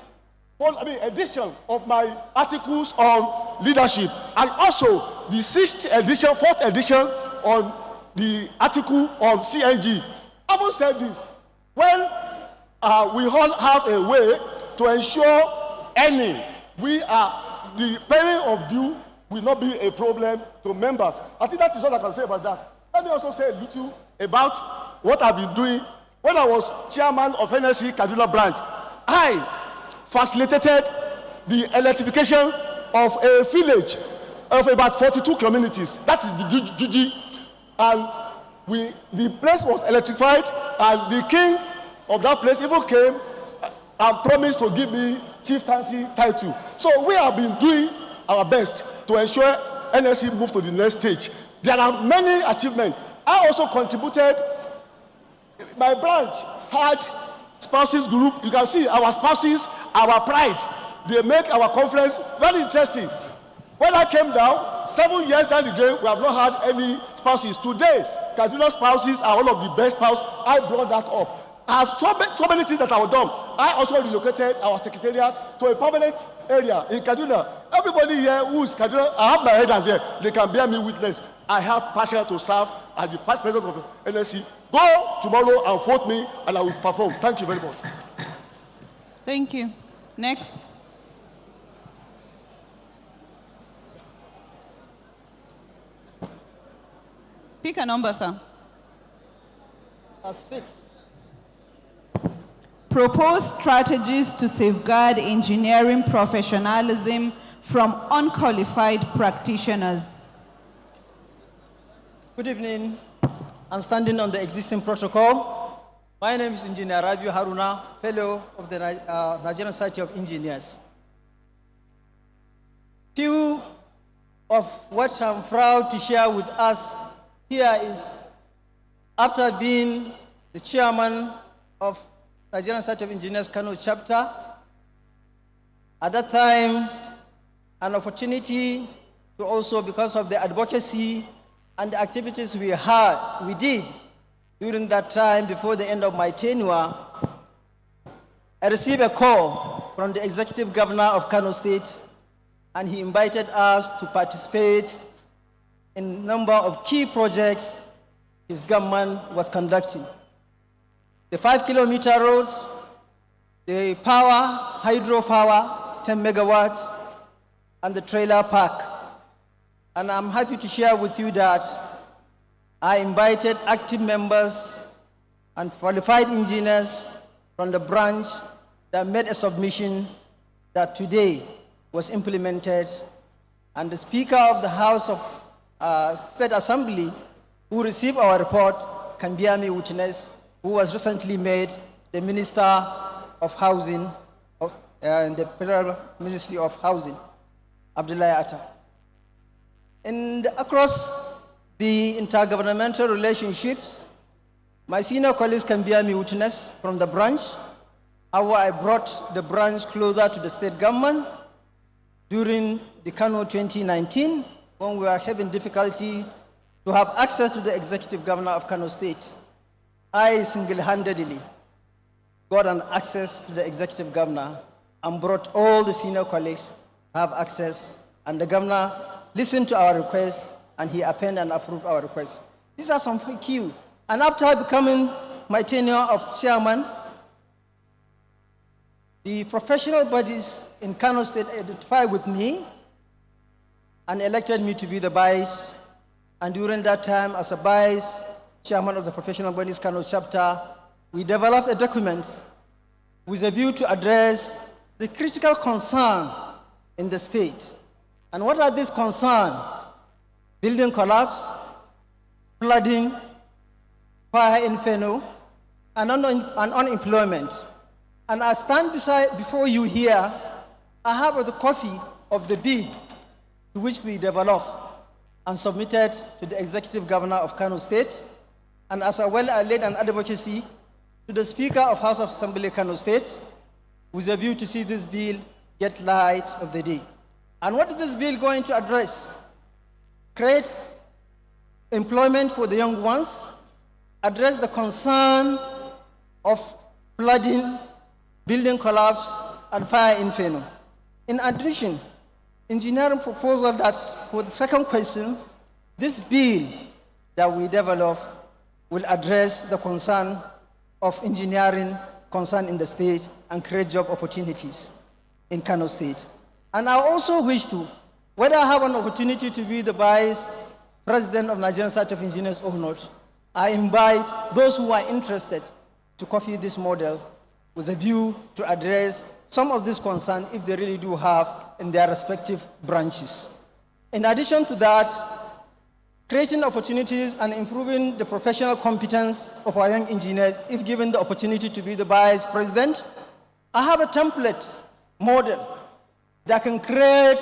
edition of my articles on leadership, and also the 4th edition on the article on CNG. Having said this, when we all have a way to ensure the paying of due will not be a problem to members. I think that is what I can say about that. Let me also say a little about what I've been doing. When I was chairman of NSE Kaduna branch, I facilitated the electrification of a village of about 42 communities. That is the Juji. And the place was electrified, and the king of that place even came and promised to give me chieftaincy title. So we have been doing our best to ensure NSC moved to the next stage. There are many achievements. I also contributed. My branch had spouses group. You can see our spouses, our pride. They make our conference very interesting. When I came down, 7 years down the drain, we have not had any spouses. Today, Kaduna spouses are one of the best spouses. I brought that up. I have so many things that I have done. I also relocated our secretariat to a permanent area in Kaduna. Everybody here who is Kaduna, I have my elders here. They can bear me witness. I have passion to serve as the first president of NSC. Go tomorrow and vote me, and I will perform. Thank you very much. Thank you. Next. Pick a number, sir. 6. Propose strategies to safeguard engineering professionalism from unqualified practitioners. Good evening. I'm standing on the existing protocol. My name is Engineer Rabiu Haruna, Fellow of the Nigerian Society of Engineers. Few of what I'm proud to share with us here is, after being the chairman of Nigerian Society of Engineers Kano chapter, at that time, an opportunity to also, because of the advocacy and the activities we did during that time before the end of my tenure, I received a call from the executive governor of Kano State, and he invited us to participate in a number of key projects his government was conducting. The 5-kilometer roads, the hydropower, 10 megawatts, and the trailer park. And I'm happy to share with you that I invited active members and qualified engineers from the branch that made a submission that today was implemented. And the Speaker of the House of State Assembly, who received our report, can bear me witness, who was recently made the Minister of Housing in the Federal Ministry of Housing, Abdullahi Atta. And across the intergovernmental relationships, my senior colleagues can bear me witness from the branch, how I brought the branch closer to the state government during the Kano 2019, when we were having difficulty to have access to the executive governor of Kano State. I single-handedly got an access to the executive governor and brought all the senior colleagues to have access, and the governor listened to our request, and he appended and approved our request. These are some key. And after becoming my tenure of chairman, the professional bodies in Kano State identified with me and elected me to be the vice. And during that time, as a vice chairman of the professional bodies Kano chapter, we developed a document with a view to address the critical concern in the state. And what are these concerns? Building collapse, flooding, fire inferno, and unemployment. And I stand before you here, I have the copy of the bill to which we developed and submitted to the executive governor of Kano State, and as well I led an advocacy to the Speaker of House of Assembly Kano State with a view to see this bill get light of the day. And what is this bill going to address? Create employment for the young ones, address the concern of flooding, building collapse, and fire inferno. In addition, engineering proposal that for the second question, this bill that we develop will address the concern of engineering concern in the state and create job opportunities in Kano State. And I also wish to, whether I have an opportunity to be the vice president of Nigerian Society of Engineers or not, I invite those who are interested to copy this model with a view to address some of these concerns if they really do have in their respective branches. In addition to that, creating opportunities and improving the professional competence of our young engineers if given the opportunity to be the vice president. I have a template model that can create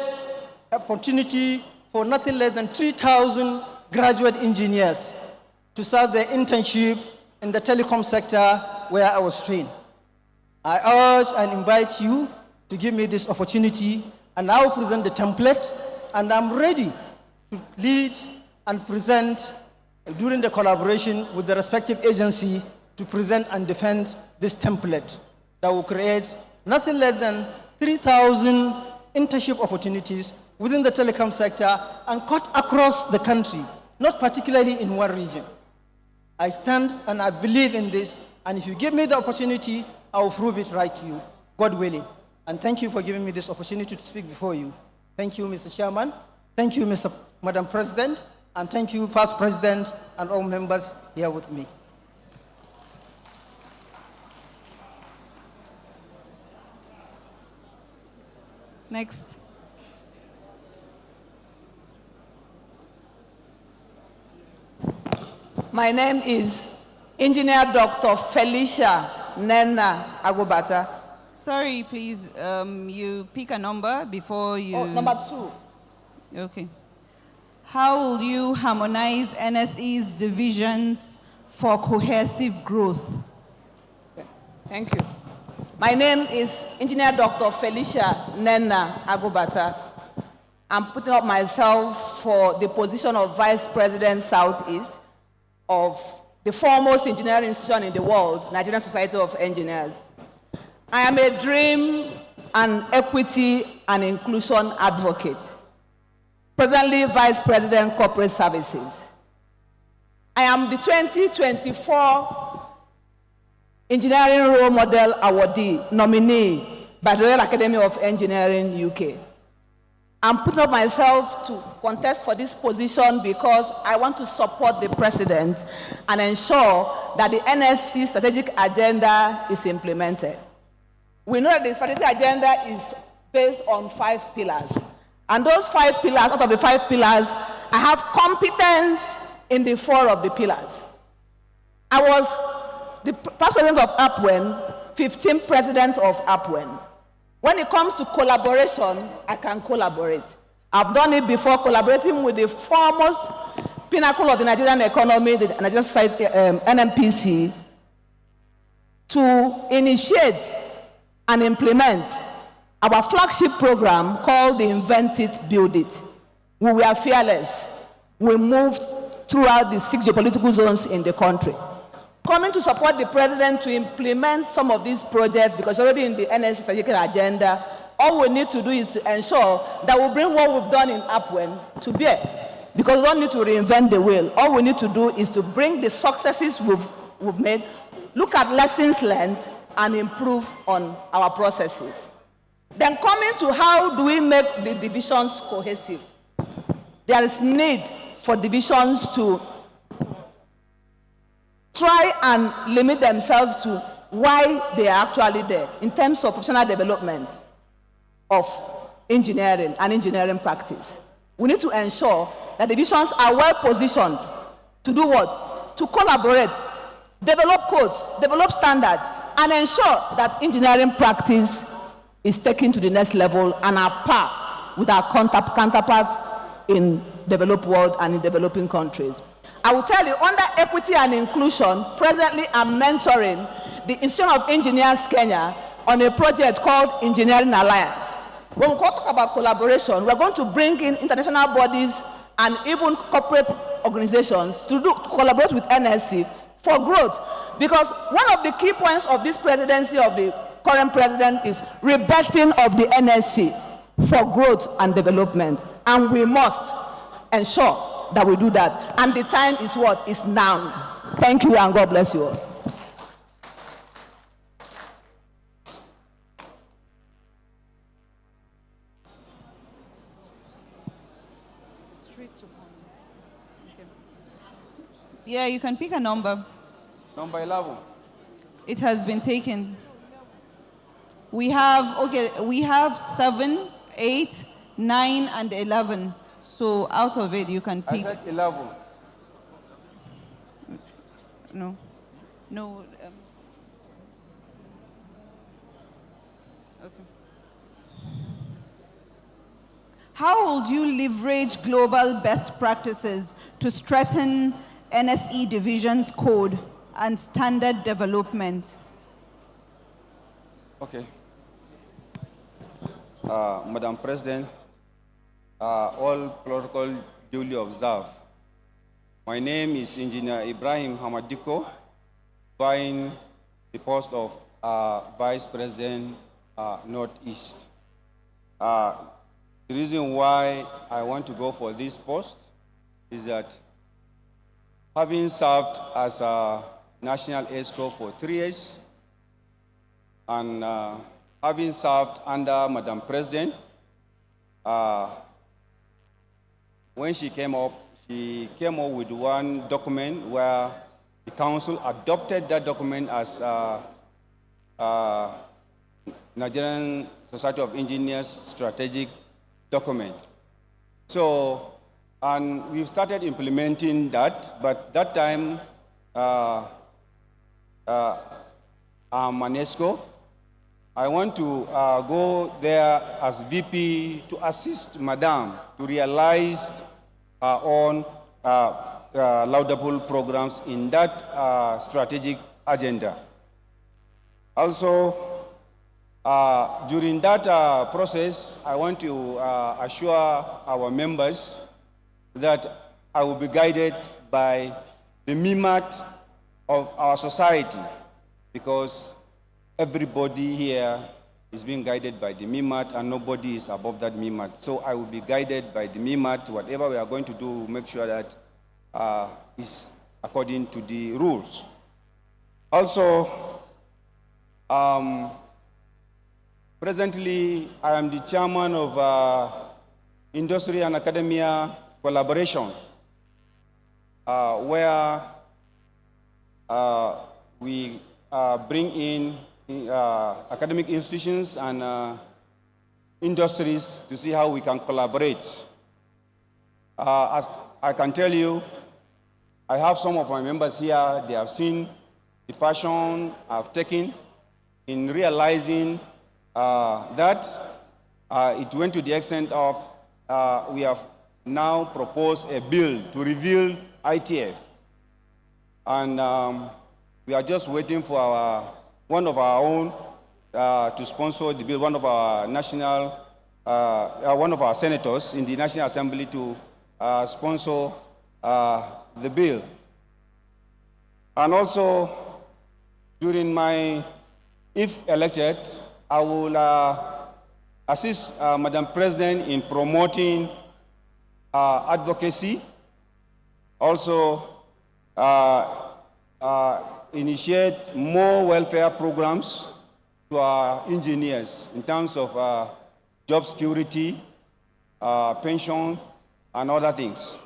opportunity for nothing less than 3,000 graduate engineers to start their internship in the telecom sector where I was trained. I urge and invite you to give me this opportunity, and I will present the template, and I'm ready to lead and present during the collaboration with the respective agency to present and defend this template that will create nothing less than 3,000 internship opportunities within the telecom sector and cut across the country, not particularly in one region. I stand and I believe in this, and if you give me the opportunity, I will prove it right to you, God willing. And thank you for giving me this opportunity to speak before you. Thank you, Mr. Chairman. Thank you, Madam President. And thank you, past President, and all members here with me. Next. My name is Engineer Dr. Felicia Nena Agobata. Sorry, please, you pick a number before you... Oh, number 2. Okay. How will you harmonize NSE's divisions for cohesive growth? Okay. Thank you. My name is Engineer Dr. Felicia Nena Agobata. I'm putting up myself for the position of Vice President Southeast of the foremost engineering institution in the world, Nigerian Society of Engineers. I am a dream and equity and inclusion advocate. Presently Vice President Corporate Services. I am the 2024 Engineering Role Model Awardee nominee by the Royal Academy of Engineering UK. I'm putting up myself to contest for this position because I want to support the President and ensure that the NSC strategic agenda is implemented. We know that the strategic agenda is based on 5 pillars. And those 5 pillars, out of the 5 pillars, I have competence in the 4 of the pillars. I was the past president of APWEN, 15th president of APWEN. When it comes to collaboration, I can collaborate. I've done it before, collaborating with the foremost pinnacle of the Nigerian economy, the Nigerian Society, NNPC, to initiate and implement our flagship program called the Invent It, Build It. We were fearless. We moved throughout the 6 geopolitical zones in the country. Coming to support the President to implement some of these projects, because already in the NSC strategic agenda, all we need to do is to ensure that we bring what we've done in APWEN to bear. Because we don't need to reinvent the wheel. All we need to do is to bring the successes we've made, look at lessons learned, and improve on our processes. Then coming to how do we make the divisions cohesive? There is need for divisions to try and limit themselves to why they are actually there in terms of professional development of engineering and engineering practice. We need to ensure that divisions are well positioned to do what? To collaborate, develop codes, develop standards, and ensure that engineering practice is taken to the next level and are par with our counterparts in developed world and in developing countries. I will tell you, under equity and inclusion, presently I'm mentoring the Institute of Engineers Kenya on a project called Engineering Alliance. When we talk about collaboration, we're going to bring in international bodies and even corporate organizations to collaborate with NSC for growth. Because one of the key points of this presidency of the current president is rebirthing of the NSC for growth and development. And we must ensure that we do that. And the time is what? Is now. Thank you and God bless you all. Yeah, you can pick a number. Number 11. It has been taken. We have 7, 8, 9, and 11. So out of it, you can pick. I said 11. No. No. Okay. How would you leverage global best practices to strengthen NSE division's code and standard development? Okay. Madam President, all protocol duly observed. My name is Engineer Ibrahim Hamadiko, vying the post of Vice President Northeast. The reason why I want to go for this post is that having served as a national ESCO for 3 years and having served under Madam President, when she came up with one document where the council adopted that document as Nigerian Society of Engineers strategic document. So, and we've started implementing that, but that time, I'm an ESCO. I want to go there as VP to assist Madam to realize her own laudable programs in that strategic agenda. Also, during that process, I want to assure our members that I will be guided by the MIMAT of our society, because everybody here is being guided by the MIMAT and nobody is above that MIMAT. So I will be guided by the MIMAT. Whatever we are going to do, make sure that is according to the rules. Also, presently, I am the chairman of Industry and Academia Collaboration, where we bring in academic institutions and industries to see how we can collaborate. As I can tell you, I have some of my members here, they have seen the passion I've taken in realizing that it went to the extent of we have now proposed a bill to reveal ITF. And we are just waiting for one of our own to sponsor the bill, one of our senators in the National Assembly to sponsor the bill. And also, during if elected, I will assist Madam President in promoting advocacy, also initiate more welfare programs to our engineers in terms of job security, pension, and other things.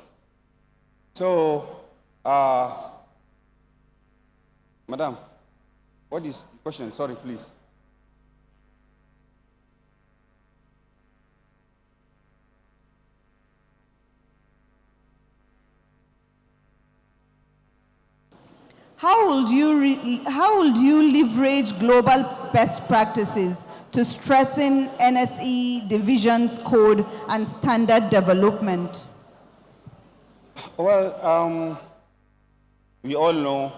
So, Madam, what is the question? Sorry, please. How would you leverage global best practices to strengthen NSE division's code and standard development? Well, we all know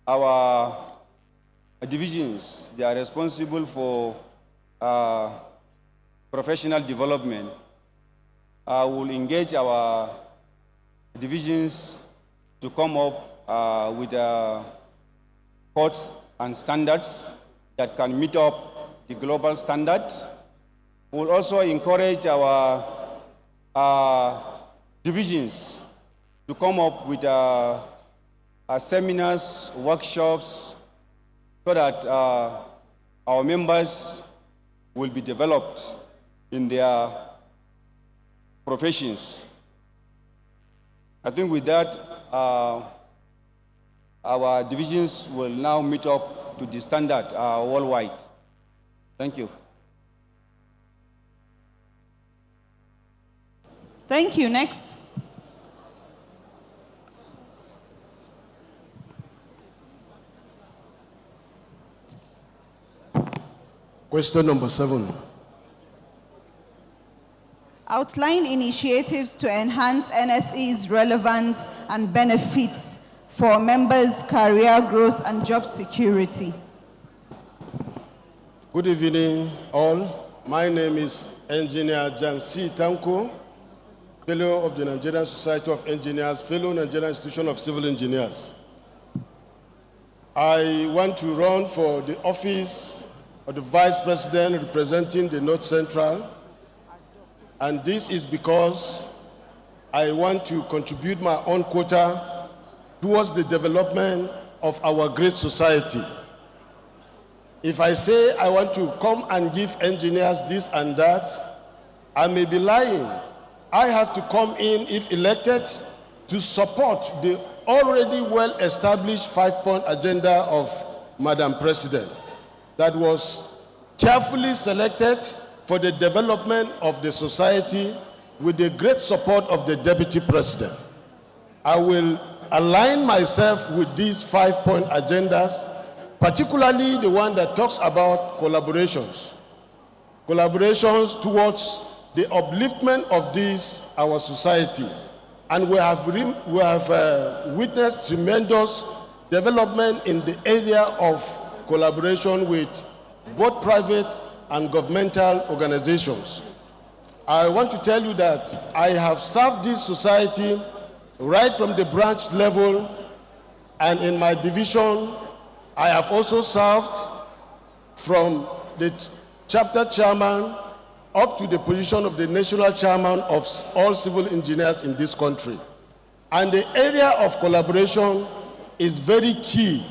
our divisions, they are responsible for professional development. We'll engage our divisions to come up with codes and standards that can meet up the global standards. We'll also encourage our divisions to come up with seminars, workshops, so that our members will be developed in their professions. I think with that, our divisions will now meet up to the standard worldwide. Thank you. Thank you. Next. Question number 7. Outline initiatives to enhance NSE's relevance and benefits for members' career growth and job security. Good evening, all. My name is Engineer Jansi Tanko, Fellow of the Nigerian Society of Engineers, Fellow Nigerian Institution of Civil Engineers. I want to run for the office of the Vice President representing the North Central, and this is because I want to contribute my own quota towards the development of our great society. If I say I want to come and give engineers this and that, I may be lying. I have to come in, if elected, to support the already well-established 5-point agenda of Madam President that was carefully selected for the development of the society with the great support of the Deputy President. I will align myself with these 5-point agendas, particularly the one that talks about collaborations. Collaborations towards the upliftment of this, our society. And we have witnessed tremendous development in the area of collaboration with both private and governmental organizations. I want to tell you that I have served this society right from the branch level, and in my division, I have also served from the chapter chairman up to the position of the national chairman of all civil engineers in this country. And the area of collaboration is very key.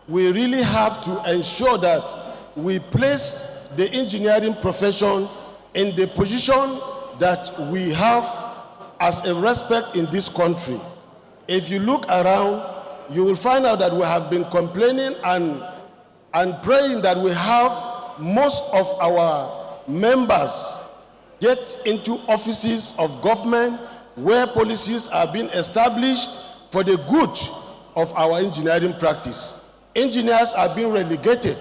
We really have to ensure that we place the engineering profession in the position that we have as a respect in this country. If you look around, you will find out that we have been complaining and praying that we have most of our members get into offices of government where policies are being established for the good of our engineering practice. Engineers are being relegated,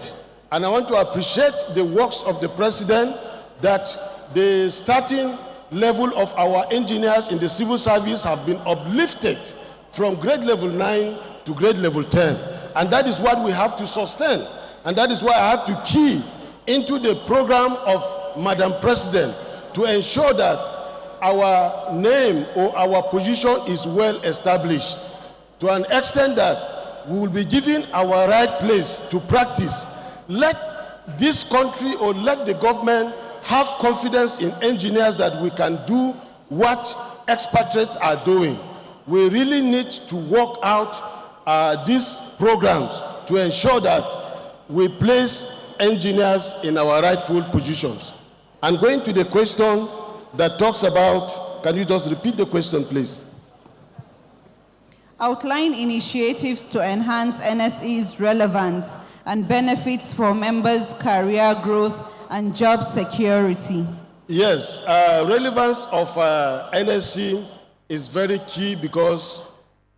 and I want to appreciate the works of the President that the starting level of our engineers in the civil service have been uplifted from grade level 9 to grade level 10. And that is what we have to sustain. And that is why I have to key into the program of Madam President to ensure that our name or our position is well established to an extent that we will be given our right place to practice. Let this country or let the government have confidence in engineers that we can do what expatriates are doing. We really need to work out these programs to ensure that we place engineers in our rightful positions. And going to the question that talks about, can you just repeat the question, please? Outline initiatives to enhance NSE's relevance and benefits for members' career growth and job security. Yes, relevance of NSE is very key because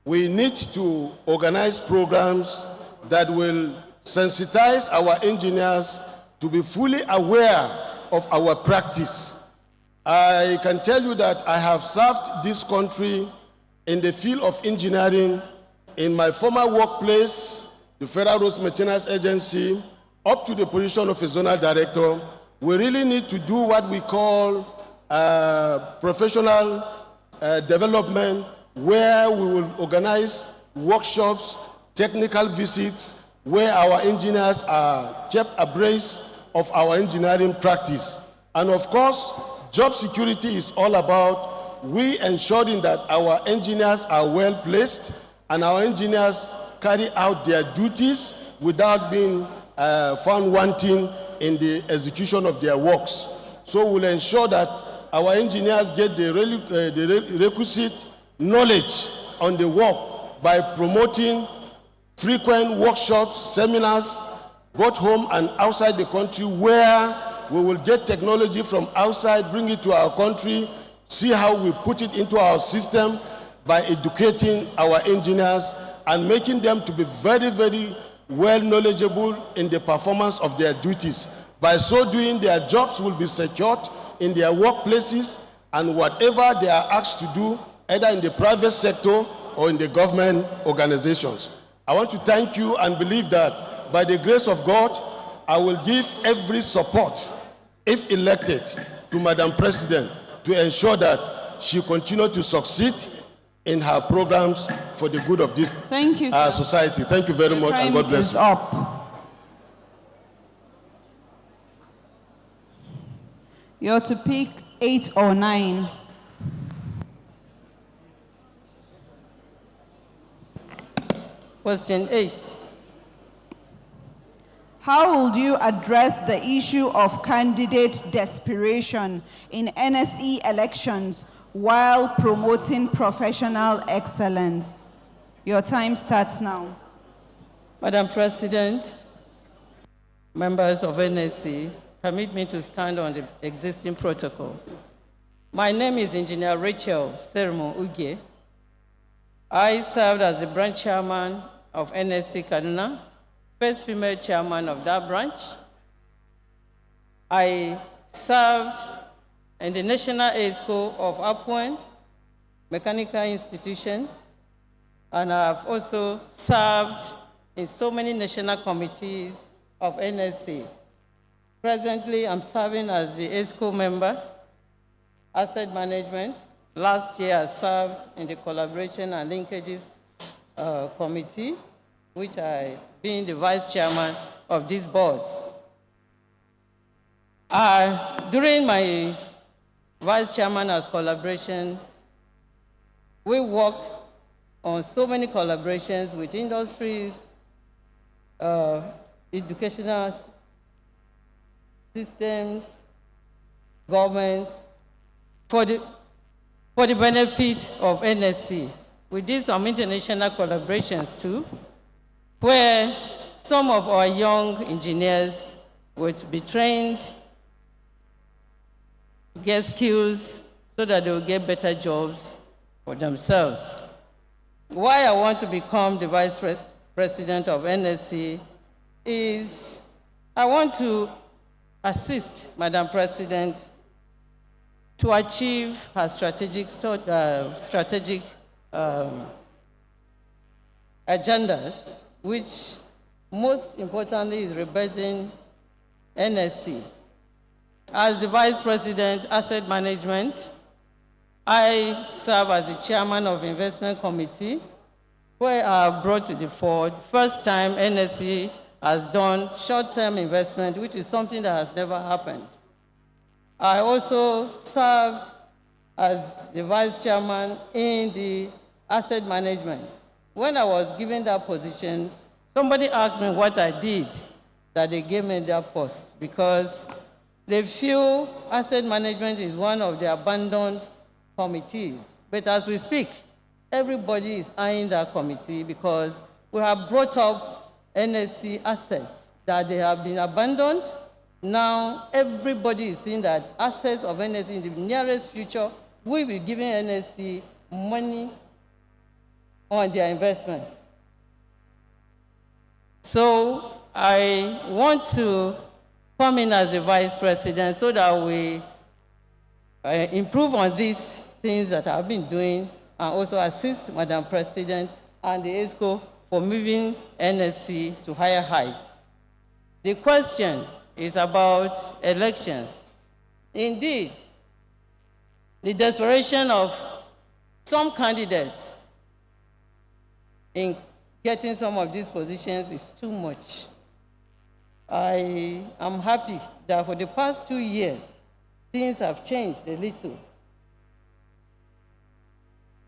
we need to organize programs that will sensitize our engineers to be fully aware of our practice. I can tell you that I have served this country in the field of engineering in my former workplace, the Federal Roads Maintenance Agency, up to the position of a zonal director. We really need to do what we call professional development, where we will organize workshops, technical visits, where our engineers are kept abreast of our engineering practice. And of course, job security is all about we ensuring that our engineers are well placed and our engineers carry out their duties without being found wanting in the execution of their works. So we'll ensure that our engineers get the requisite knowledge on the work by promoting frequent workshops, seminars, both home and outside the country, where we will get technology from outside, bring it to our country, see how we put it into our system by educating our engineers and making them to be very, very well knowledgeable in the performance of their duties. By so doing, their jobs will be secured in their workplaces and whatever they are asked to do, either in the private sector or in the government organizations. I want to thank you and believe that by the grace of God, I will give every support, if elected, to Madam President to ensure that she continue to succeed in her programs for the good of this society. Thank you very much, and God bless you. Up. You're to pick 8 or 9. Question 8. How would you address the issue of candidate desperation in NSE elections while promoting professional excellence? Your time starts now. Madam President, members of NSE, permit me to stand on the existing protocol. My name is Engineer Rachel Sermo Uge. I served as the branch chairman of NSE Kaduna, first female chairman of that branch. I served in the National Aid School of Appoint, Mechanical Institution, and I've also served in so many national committees of NSE. Presently, I'm serving as the Aid School member, Asset Management. Last year, I served in the Collaboration and Linkages Committee, which I being the vice chairman of these boards. During my vice chairman as collaboration, we worked on so many collaborations with industries, educational systems, governments, for the benefit of NSC. We did some international collaborations too, where some of our young engineers would be trained, get skills, so that they will get better jobs for themselves. Why I want to become the vice president of NSC is I want to assist Madam President to achieve her strategic agendas, which most importantly is rebuilding NSC. As the Vice President, Asset Management, I serve as the Chairman of Investment Committee, where I brought to the fore, first time NSC has done short-term investment, which is something that has never happened. I also served as the Vice Chairman in the Asset Management. When I was given that position, somebody asked me what I did that they gave me that post, because they feel asset management is one of the abandoned committees. But as we speak, everybody is eyeing that committee because we have brought up NSC assets that they have been abandoned. Now, everybody is seeing that assets of NSC in the nearest future will be giving NSC money on their investments. So I want to come in as a vice president so that we improve on these things that I've been doing and also assist Madam President and the ESCO for moving NSC to higher heights. The question is about elections. Indeed, the desperation of some candidates in getting some of these positions is too much. I am happy that for the past 2 years, things have changed a little.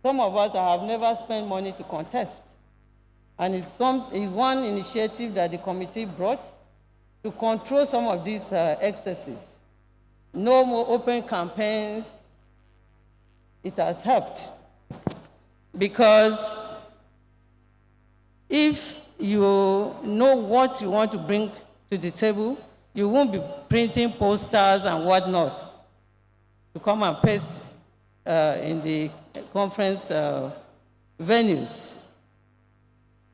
Some of us have never spent money to contest. And it's one initiative that the committee brought to control some of these excesses. No more open campaigns. It has helped. Because if you know what you want to bring to the table, you won't be printing posters and whatnot to come and paste in the conference venues.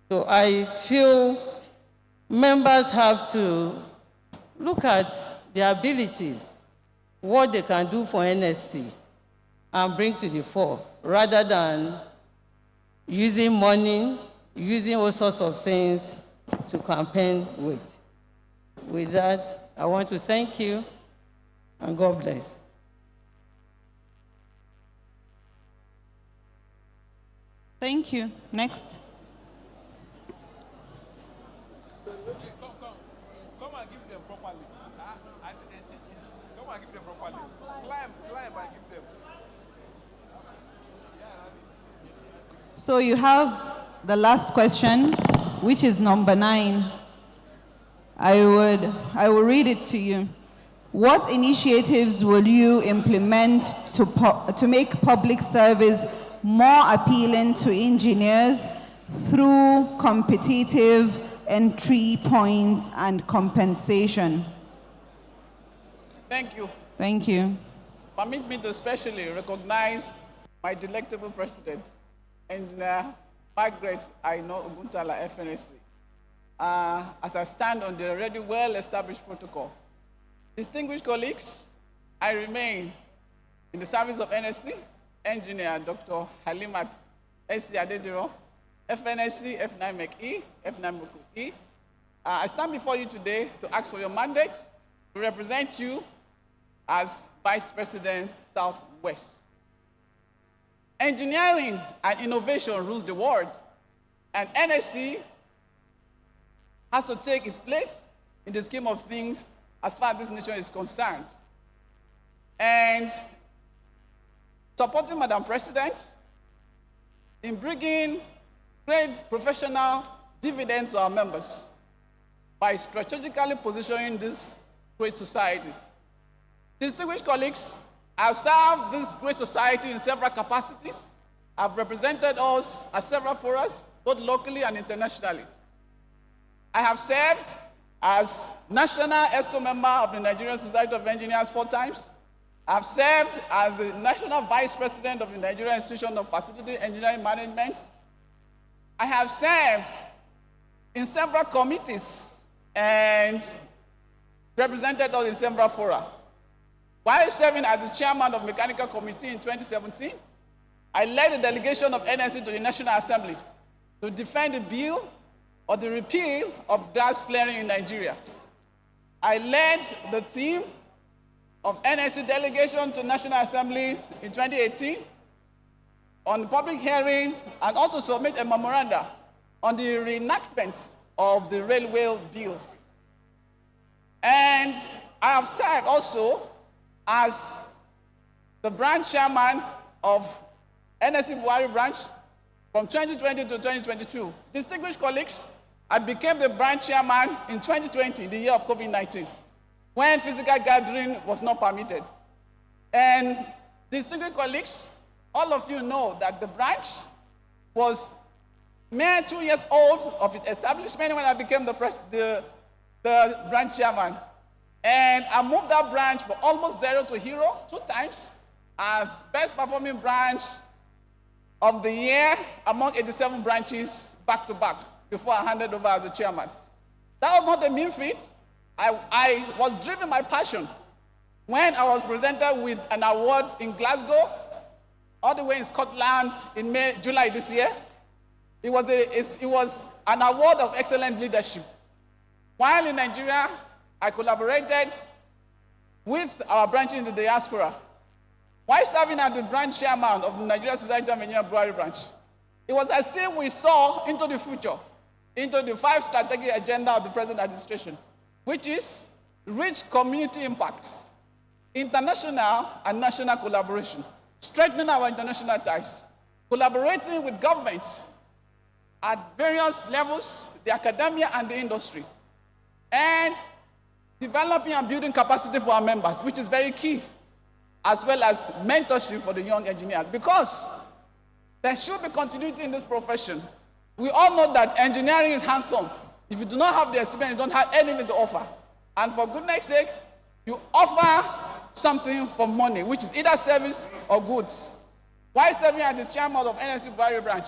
So I feel members have to look at their abilities, what they can do for NSC, and bring to the fore, rather than using money, using all sorts of things to campaign with. With that, I want to thank you, and God bless. Thank you. Next. Come and give them properly. Come and give them properly. Climb and give them. So you have the last question, which is number 9. I will read it to you. What initiatives will you implement to make public service more appealing to engineers through competitive entry points and compensation? Thank you. Thank you. Permit me to especially recognize my delectable president, Engineer Margaret Aino Oguntala, FNSC, as I stand on the already well-established protocol. Distinguished colleagues, I remain in the service of NSC, Engineer Dr. Halimat S.C. Adediro, FNSC F9 MEC-E, F9 MEC-E. I stand before you today to ask for your mandate to represent you as Vice President Southwest. Engineering and innovation rules the world, and NSC has to take its place in the scheme of things as far as this nation is concerned. And supporting Madam President in bringing great professional dividends to our members by strategically positioning this great society. Distinguished colleagues, I've served this great society in several capacities. I've represented us at several forums, both locally and internationally. I have served as National ESCO member of the Nigerian Society of Engineers 4 times. I've served as the National Vice President of the Nigerian Institution of Facility Engineering Management. I have served in several committees and represented us in several fora. While serving as the chairman of Mechanical Committee in 2017, I led a delegation of NSC to the National Assembly to defend the bill or the repeal of gas flaring in Nigeria. I led the team of NSC delegation to National Assembly in 2018 on the public hearing and also submit a memoranda on the reenactment of the railway bill. And I have served also as the branch chairman of NSC Buhari branch from 2020 to 2022. Distinguished colleagues, I became the branch chairman in 2020, the year of COVID-19, when physical gathering was not permitted. And distinguished colleagues, all of you know that the branch was mere 2 years old of its establishment when I became the branch chairman. And I moved that branch from almost 0 to hero 2 times as best performing branch of the year among 87 branches back to back before I handed over as the chairman. That was not a mean feat. I was driven by passion when I was presented with an award in Glasgow, all the way in Scotland in July this year. It was an award of excellent leadership. While in Nigeria, I collaborated with our branch in the diaspora. While serving as the branch chairman of the Nigerian Society of Engineers Buhari branch, it was as if we saw into the future, into the 5 strategic agenda of the present administration, which is rich community impacts, international and national collaboration, strengthening our international ties, collaborating with governments at various levels, the academia and the industry, and developing and building capacity for our members, which is very key, as well as mentorship for the young engineers, because there should be continuity in this profession. We all know that engineering is hands-on. If you do not have the experience, you don't have anything to offer. And for goodness sake, you offer something for money, which is either service or goods. While serving as the chairman of NSC Buhari branch,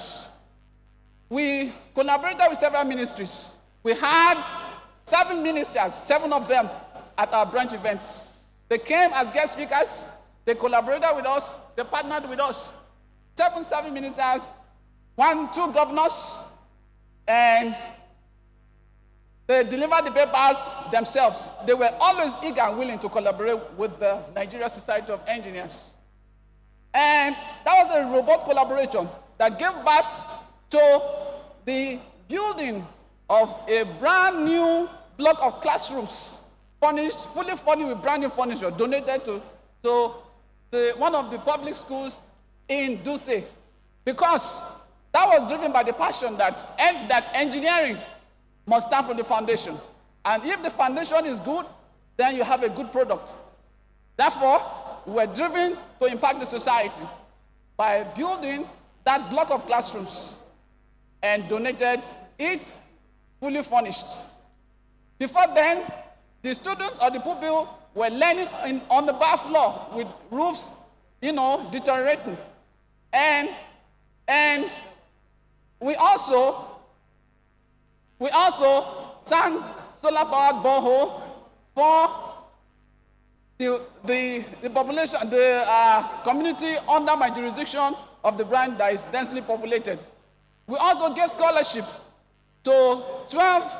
we collaborated with several ministries. We had 7 ministers, 7 of them, at our branch events. They came as guest speakers They collaborated with us. They partnered with us. 7 serving ministers, 2 governors, and they delivered the papers themselves. They were always eager and willing to collaborate with the Nigerian Society of Engineers. And that was a robust collaboration that gave birth to the building of a brand new block of classrooms, furnished, fully furnished with brand new furniture, donated to one of the public schools in Duse, because that was driven by the passion that engineering must start from the foundation. And if the foundation is good, then you have a good product. Therefore, we were driven to impact the society by building that block of classrooms and donated it fully furnished. Before then, the students or the pupils were learning on the bar floor with roofs, deteriorating. And we also sang solar-powered borehole for the population, the community under my jurisdiction of the branch that is densely populated. We also gave scholarships to 12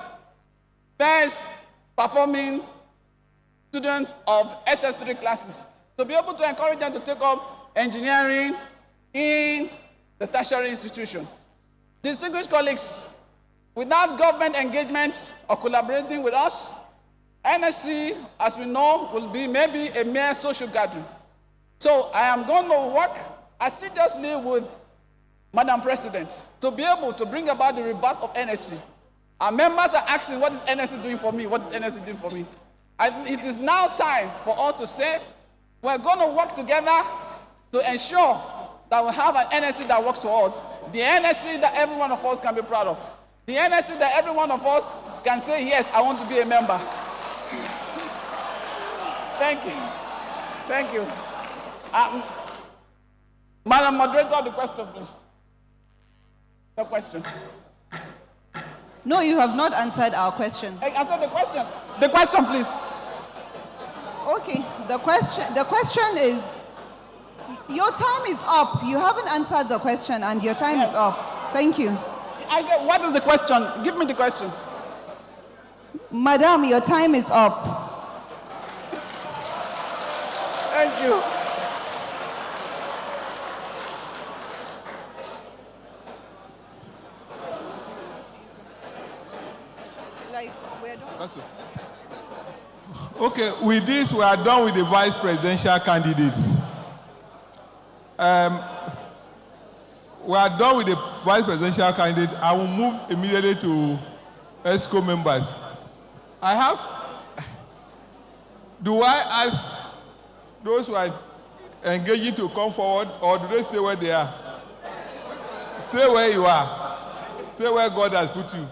best performing students of SS3 classes to be able to encourage them to take up engineering in the tertiary institution. Distinguished colleagues, without government engagement or collaborating with us, NSC, as we know, will be maybe a mere social gathering. So I am going to work assiduously with Madam President to be able to bring about the rebirth of NSC. Our members are asking, what is NSC doing for me? What is NSC doing for me? And it is now time for us to say, we're going to work together to ensure that we have an NSC that works for us. The NSC that every one of us can be proud of. The NSC that every one of us can say, yes, I want to be a member. Thank you. Thank you. Madam Moderator, the question, please. The question. No, you have not answered our question. Answer the question. The question, please. Okay, the question is, your time is up. You haven't answered the question and your time is up. Thank you. I said, what is the question? Give me the question. Madam, your time is up. Thank you. Okay, with this, we are done with the vice presidential candidates. We are done with the vice presidential candidate. I will move immediately to ESCO members. Do I ask those who are engaging to come forward, or do they stay where they are? Stay where you are. Stay where God has put you.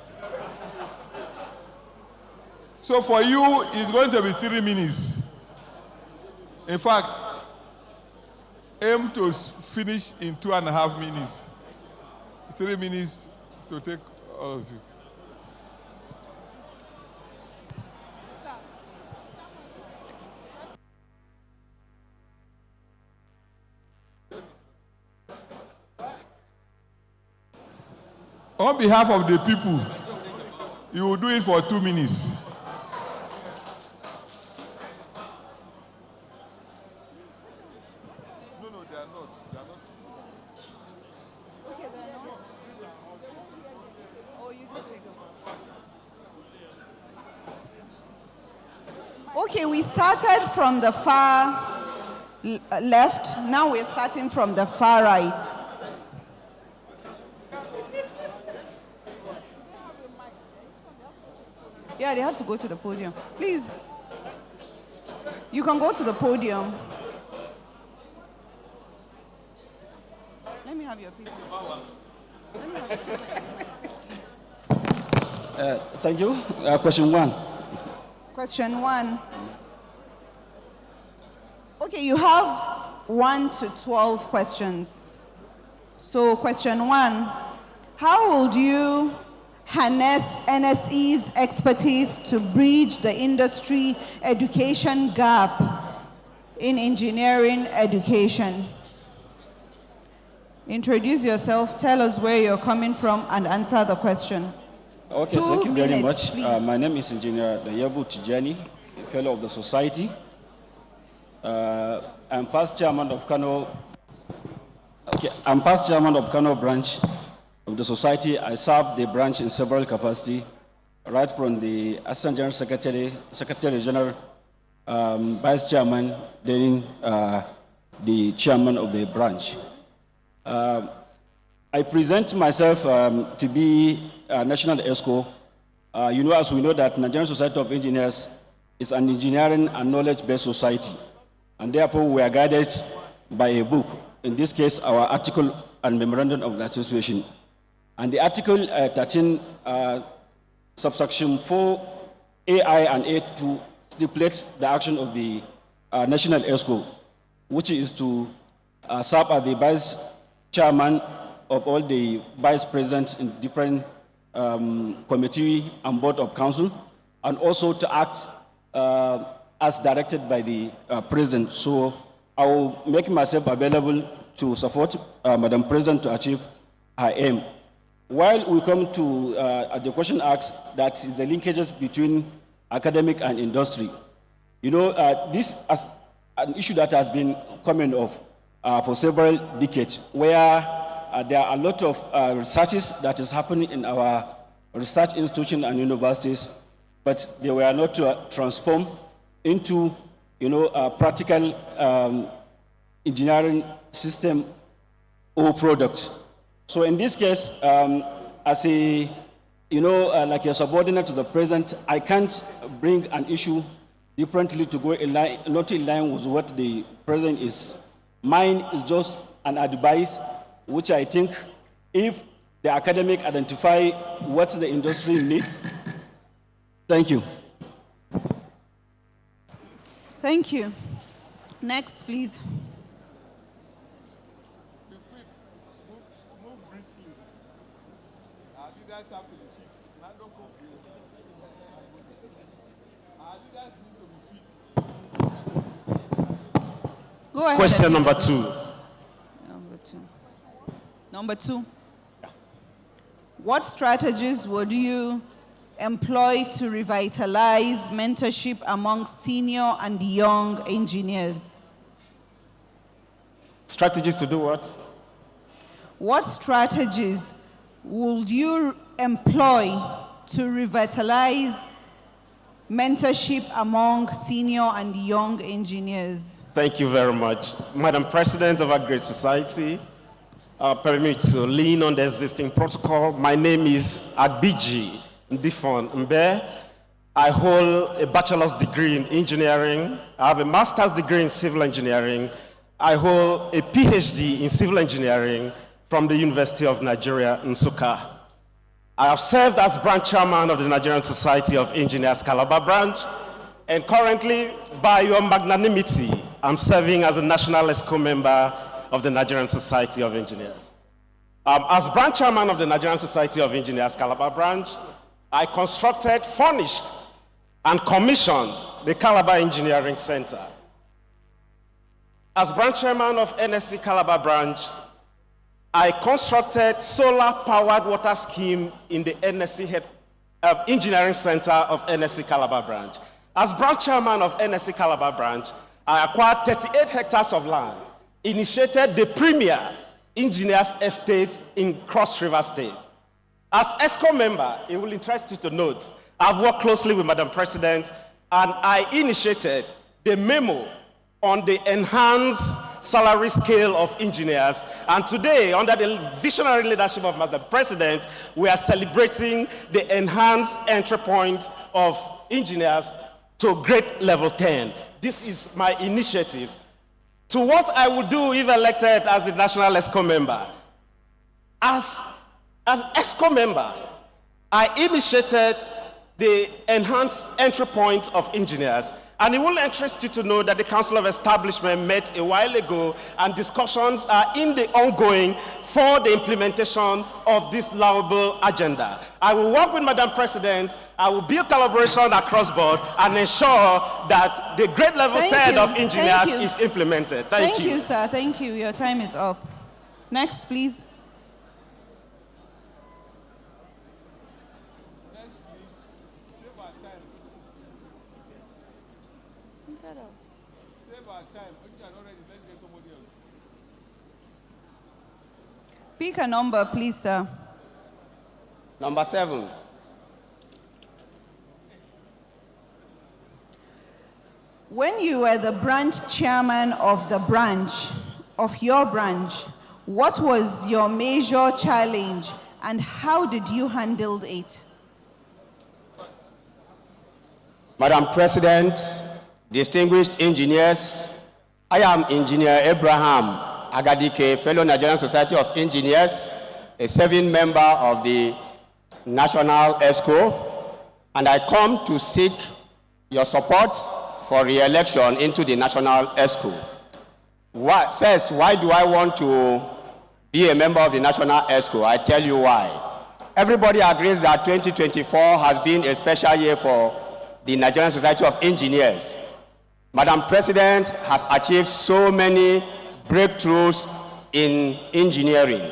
So for you, it's going to be 3 minutes. In fact, aim to finish in 2.5 minutes. 3 minutes to take all of you. On behalf of the people, you will do it for 2 minutes. Okay, we started from the far left. Now we're starting from the far right. Yeah, they have to go to the podium. Please, you can go to the podium. Let me have your picture. Thank you. Question 1. Question 1. Okay, you have 1 to 12 questions. So question 1, how would you harness NSE's expertise to bridge the industry education gap in engineering education. Introduce yourself, tell us where you're coming from, and answer the question. Okay, 2 thank you very minutes, much. please. My name is Engineer Dayabu Tijani, a fellow of the society. I'm past chairman of Kano. Okay, I'm past chairman of Kano branch of the society. I served the branch in several capacities, right from the Assistant General Secretary, Secretary General, Vice Chairman, then the chairman of the branch. I present myself to be a national ESCO. As we know that Nigerian Society of Engineers is an engineering and knowledge-based society, and therefore we are guided by a book, in this case, our article and memorandum of the association. And the article 13, subsection 4, AI and A2 stipulates the action of the national ESCO, which is to serve as the vice chairman of all the vice presidents in different committee and board of council, and also to act as directed by the president. So I will make myself available to support Madam President to achieve her aim. While we come to the question asked, that is the linkages between academic and industry. This is an issue that has been coming up for several decades, where there are a lot of researches that is happening in our research institutions and universities, but they were not transformed into, practical engineering system or product. So in this case, as a, like a subordinate to the president, I can't bring an issue differently to go in line, not in line with what the president is. Mine is just an advice, which I think if the academic identify what the industry needs. Thank you. Thank you. Next, please. Go ahead. Question number 2. Number 2. What strategies would you employ to revitalize mentorship among senior and young engineers? Strategies to do what? What strategies would you employ to revitalize mentorship among senior and young engineers? Thank you very much. Madam President of our great society, permit me to lean on the existing protocol. My name is Agbiji Ndifon Mbe. I hold a bachelor's degree in engineering. I have a master's degree in civil engineering. I hold a PhD in civil engineering from the University of Nigeria, Nsukka. I have served as branch chairman of the Nigerian Society of Engineers, Calabar branch, and currently, by your magnanimity, I'm serving as a national ESCO member of the Nigerian Society of Engineers. As branch chairman of the Nigerian Society of Engineers, Calabar branch, I constructed, furnished, and commissioned the Calabar Engineering Center. As branch chairman of NSC Calabar branch, I constructed solar-powered water scheme in the NSC Engineering Center of NSC Calabar branch. As branch chairman of NSC Calabar branch, I acquired 38 hectares of land, initiated the premier engineers estate in Cross River State. As ESCO member, it will interest you to note, I've worked closely with Madam President, and I initiated the memo on the enhanced salary scale of engineers. And today, under the visionary leadership of Madam President, we are celebrating the enhanced entry point of engineers to grade level 10. This is my initiative. To what I would do if elected as the national ESCO member. As an ESCO member, I initiated the enhanced entry point of engineers. And it will interest you to know that the Council of Establishment met a while ago, and discussions are in the ongoing for the implementation of this laudable agenda. I will work with Madam President. I will build collaboration across board and ensure that the grade level third of engineers is implemented. Thank you. Thank you, sir. Thank you. Your time is up. Next, please. Pick a number, please, sir. Number 7. When you were the branch chairman of your branch, what was your major challenge and how did you handle it? Madam President, distinguished engineers, I am Engineer Abraham Agadike, fellow Nigerian Society of Engineers, a serving member of the National ESCO, and I come to seek your support for re-election into the National ESCO. First, why do I want to be a member of the National ESCO? I tell you why. Everybody agrees that 2024 has been a special year for the Nigerian Society of Engineers. Madam President has achieved so many breakthroughs in engineering,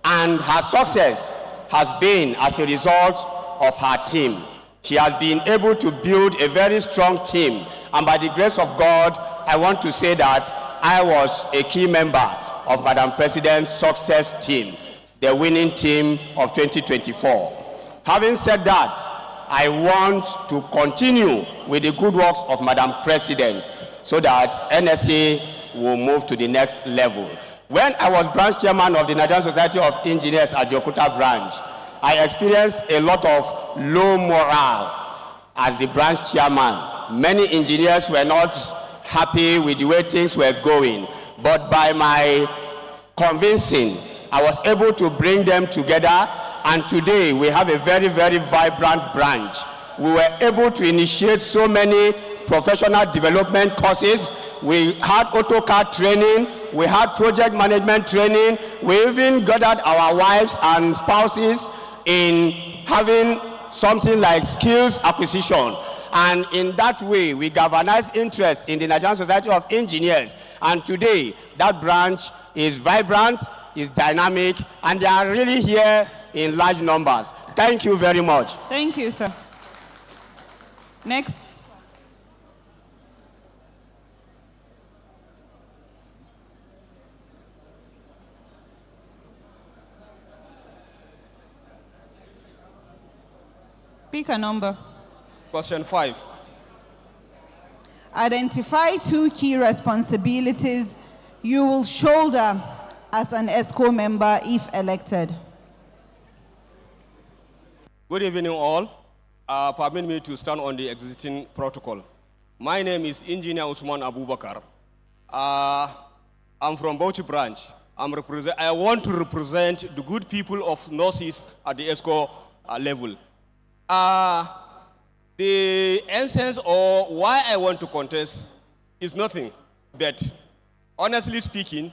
and her success has been as a result of her team. She has been able to build a very strong team, and by the grace of God, I want to say that I was a key member of Madam President's success team, the winning team of 2024. Having said that, I want to continue with the good works of Madam President so that NSE will move to the next level. When I was branch chairman of the Nigerian Society of Engineers at the Okuta branch, I experienced a lot of low morale as the branch chairman. Many engineers were not happy with the way things were going, but by my convincing, I was able to bring them together, and today we have a very, very vibrant branch. We were able to initiate so many professional development courses. We had AutoCAD training, we had project management training, we even gathered our wives and spouses in having something like skills acquisition. And in that way, we galvanized interest in the Nigerian Society of Engineers. And today, that branch is vibrant, is dynamic, and they are really here in large numbers. Thank you very much. Thank you, sir. Next. Pick a number. Question 5. Identify 2 key responsibilities you will shoulder as an ESCO member if elected. Good evening, all. Permit me to stand on the existing protocol. My name is Engineer Usman Abubakar. I'm from Bauchi branch. I want to represent the good people of Northeast at the ESCO level. The essence or why I want to contest is nothing, but honestly speaking,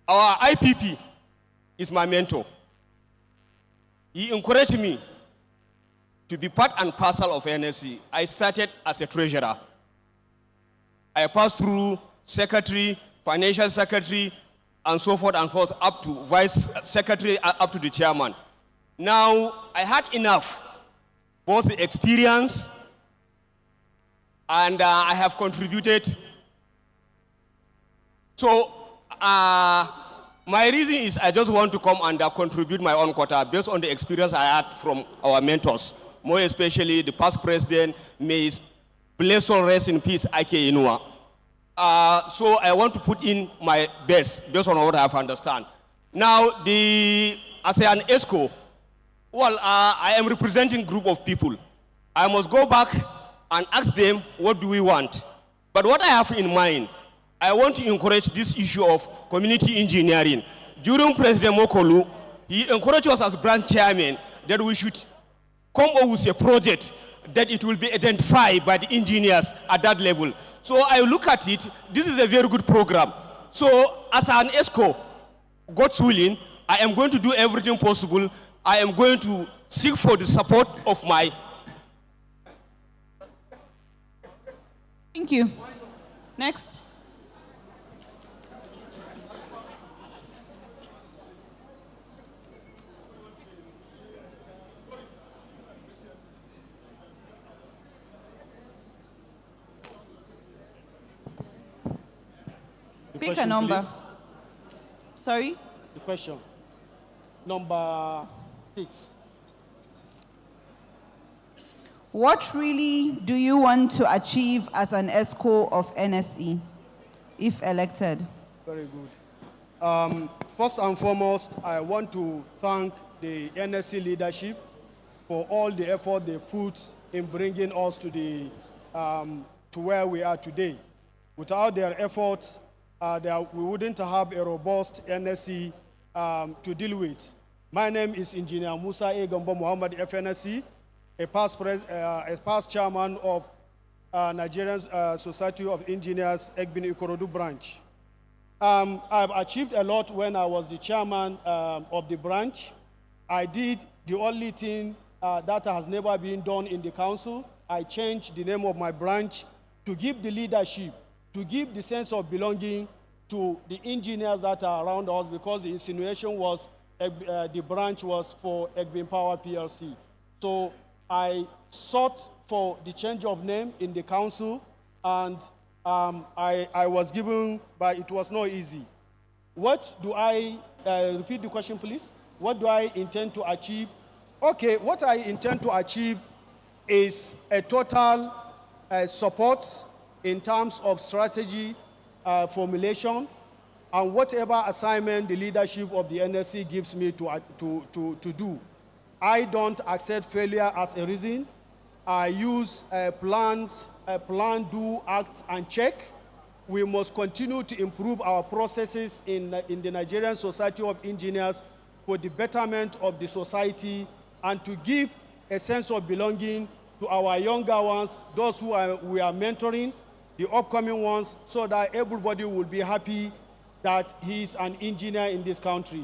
our IPP is my mentor. He encouraged me to be part and parcel of NSC. I started as a treasurer. I passed through secretary, financial secretary, and so forth and forth, up to vice secretary, up to the chairman. Now, I had enough, both the experience and I have contributed. So, my reason is I just want to come and contribute my own quota based on the experience I had from our mentors, more especially the past president, may his bless soul rest in peace, Ike Inua. So I want to put in my best based on what I have understand. Now, as an ESCO, well, I am representing a group of people. I must go back and ask them, what do we want? But what I have in mind, I want to encourage this issue of community engineering. During President Mokolu, he encouraged us as branch chairman that we should come up with a project that it will be identified by the engineers at that level. So I look at it, this is a very good program. So as an ESCO, God's willing, I am going to do everything possible. I am going to seek for the support of my... Thank you. Next. Pick a number. Please. Sorry? The question. Number 6. What really do you want to achieve as an ESCO of NSE, if elected? Very good. First and foremost, I want to thank the NSE leadership for all the effort they put in bringing us to to where we are today. Without their efforts, we wouldn't have a robust NSE to deal with. My name is Engineer Musa A. Gambo Muhammad FNSE, a past chairman of Nigerian Society of Engineers, Egbin Ikorodu branch. I've achieved a lot when I was the chairman of the branch. I did the only thing that has never been done in the council. I changed the name of my branch to give the leadership, to give the sense of belonging to the engineers that are around us, because the insinuation was the branch was for Egbin Power PLC. So I sought for the change of name in the council, and I was given, but it was not easy. What do I, repeat the question please? What do I intend to achieve? Okay, what I intend to achieve is a total support in terms of strategy formulation, and whatever assignment the leadership of the NSC gives me to do. I don't accept failure as a reason. I use plan, do, act, and check. We must continue to improve our processes in the Nigerian Society of Engineers for the betterment of the society and to give a sense of belonging to our younger ones, those who we are mentoring, the upcoming ones, so that everybody will be happy that he is an engineer in this country.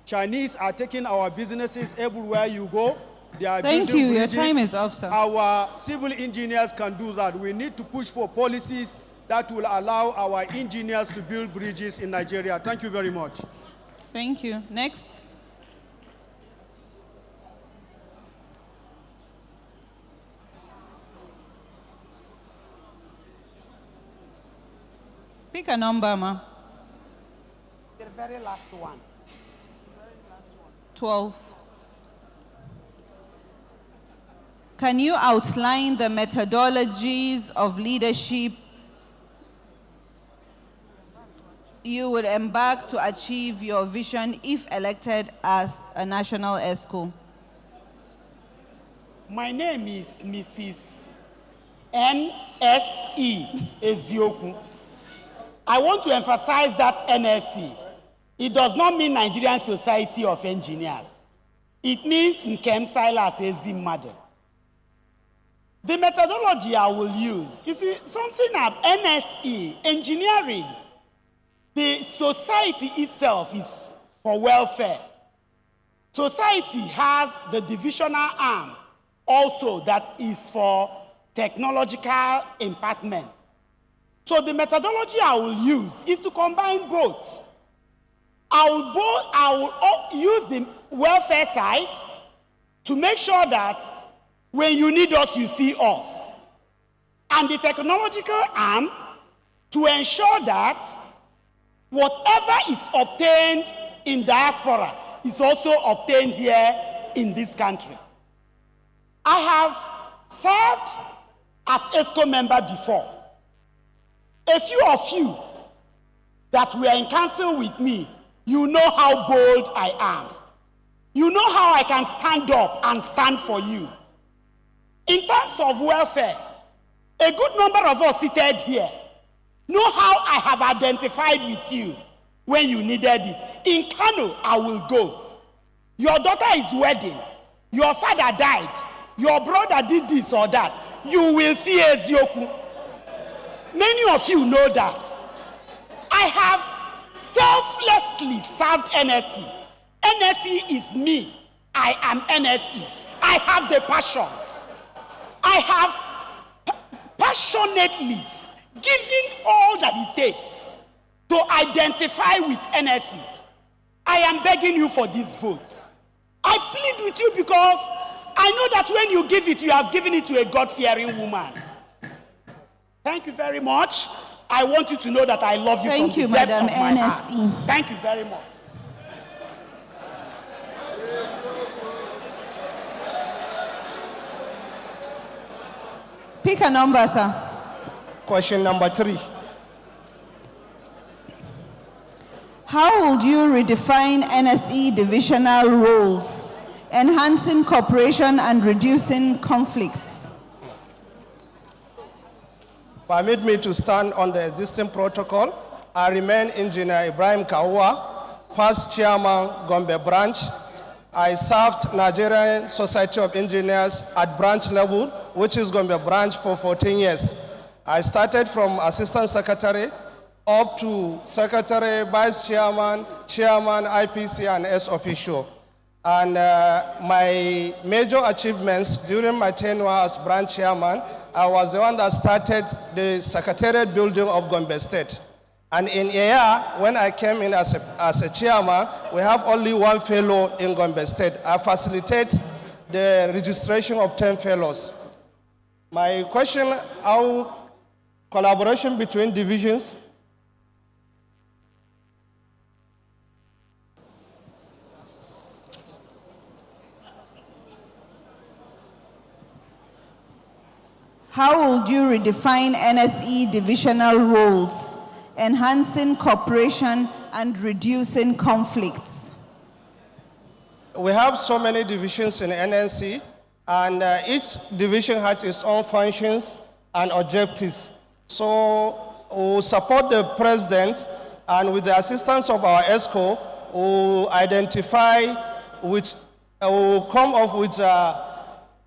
Chinese are taking our businesses everywhere you go. They are Thank building you. bridges. Your time is up, sir. Our civil engineers can do that. We need to push for policies that will allow our engineers to build bridges in Nigeria. Thank you very much. Thank you. Next. Pick a number, ma. The very last one. 12. Can you outline the methodologies of leadership you would embark to achieve your vision if elected as a national ESCO? My name is Mrs. NSE Ezioku. I want to emphasize that NSE, it does not mean Nigerian Society of Engineers. It means Nkem Silas Ezimade. The methodology I will use, you see, something of NSE, engineering, the society itself is for welfare. Society has the divisional arm also that is for technological impartment. So the methodology I will use is to combine both. I will use the welfare side to make sure that when you need us, you see us. And the technological arm to ensure that whatever is obtained in diaspora is also obtained here in this country. I have served as ESCO member before. A few of you that were in council with me, you know how bold I am. You know how I can stand up and stand for you. In terms of welfare, a good number of us seated here know how I have identified with you when you needed it. In Kano, I will go. Your daughter is wedding. Your father died. your brother did this or that, you will see Ezioku. Many of you know that. I have selflessly served NSC. NSC is me. I am NSC. I have the passion. I have passionately given all that it takes to identify with NSC. I am begging you for this vote. I plead with you because I know that when you give it, you have given it to a God-fearing woman. Thank you very much. I want you to know that I love you from the depth of my heart. Thank you very much. Pick a number, sir. Question number 3. How would you redefine NSE divisional roles, enhancing cooperation and reducing conflicts? Permit me to stand on the existing protocol. I remain Engineer Ibrahim Kaua, past Chairman, Gombe Branch. I served Nigerian Society of Engineers at branch level, which is Gombe Branch, for 14 years. I started from Assistant Secretary up to Secretary, Vice Chairman, Chairman, IPC, and S official. And my major achievements during my tenure as branch chairman, I was the one that started the Secretariat building of Gombe State. And in a year, when I came in as a chairman, we have only 1 fellow in Gombe State. I facilitate the registration of 10 fellows. My question, how collaboration between divisions? How would you redefine NSE divisional roles, enhancing cooperation and reducing conflicts? We have so many divisions in NNC, and each division has its own functions and objectives. So we support the president, and with the assistance of our ESCO, we identify which will come up with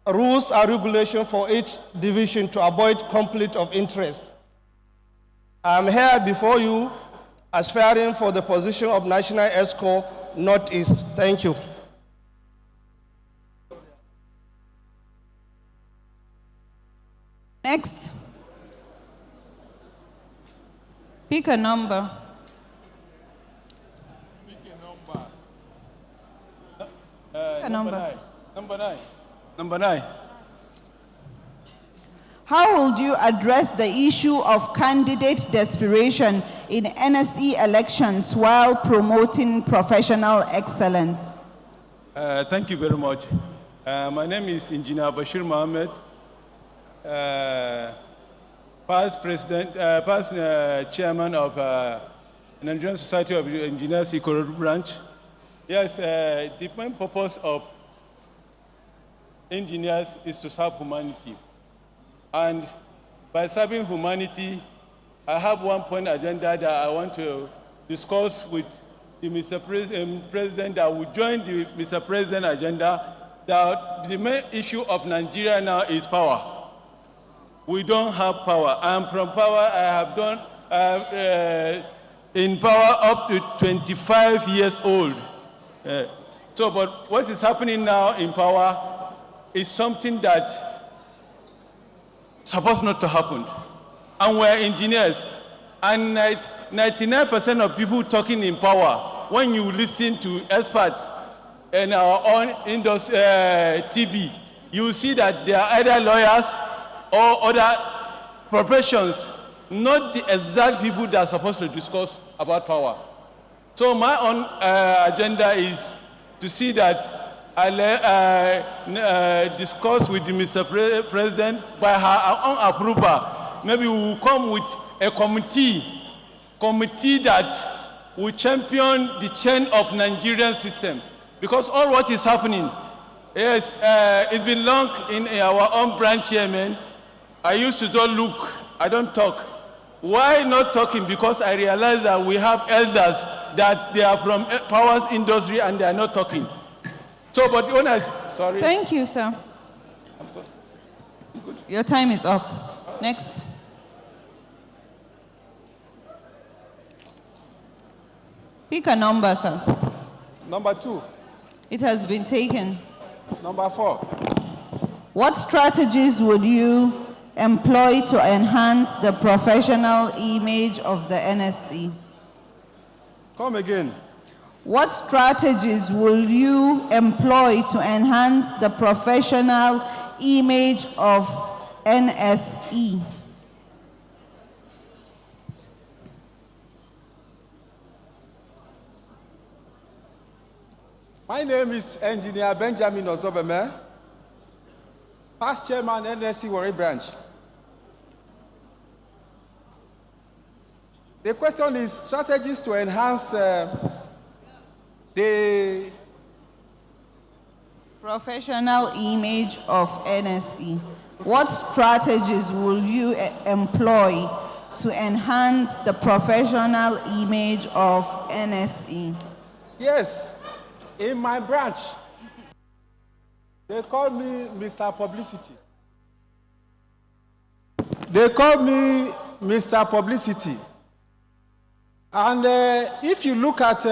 rules and regulations for each division to avoid conflict of interest. I'm here before you aspiring for the position of National ESCO Northeast. Thank you. Next. Pick a number. Pick a number. Number 9. Number 9. How would you address the issue of candidate desperation in NSE elections while promoting professional excellence? Thank you very much. My name is Engineer Bashir Mohammed, past chairman of Nigerian Society of Engineers, Ikorodu branch. Yes, the main purpose of engineers is to serve humanity. And by serving humanity, I have one point agenda that I want to discuss with the Mr. President that will join the Mr. President agenda, that the main issue of Nigeria now is power. We don't have power. I am from power. I have done in power up to 25 years old. But what is happening now in power is something that supposed not to happen. And we're engineers. And 99% of people talking in power, when you listen to experts in our own industry, TV, you see that they are either lawyers or other professions, not the exact people that are supposed to discuss about power. So my own agenda is to see that I discuss with the Mr. President by her own approval. Maybe we will come with a committee that will champion the chain of Nigerian system. Because all what is happening, yes, it's been long in our own branch chairman. I used to don't look, I don't talk. Why not talking? Because I realize that we have elders that they are from powers industry and they are not talking. So, but when sorry. Thank you, sir. Your time is up. Next. Pick a number, sir. Number 2. It has been taken. Number 4. What strategies would you employ to enhance the professional image of the NSC? Come again. What strategies will you employ to enhance the professional image of NSE? My name is Engineer Benjamin Ozobeme, past chairman NSC Warri branch. The question is strategies to enhance the Professional image of NSE. What strategies will you employ to enhance the professional image of NSE? Yes, in my branch, they call me Mr. Publicity. They call me Mr. Publicity. And if you look at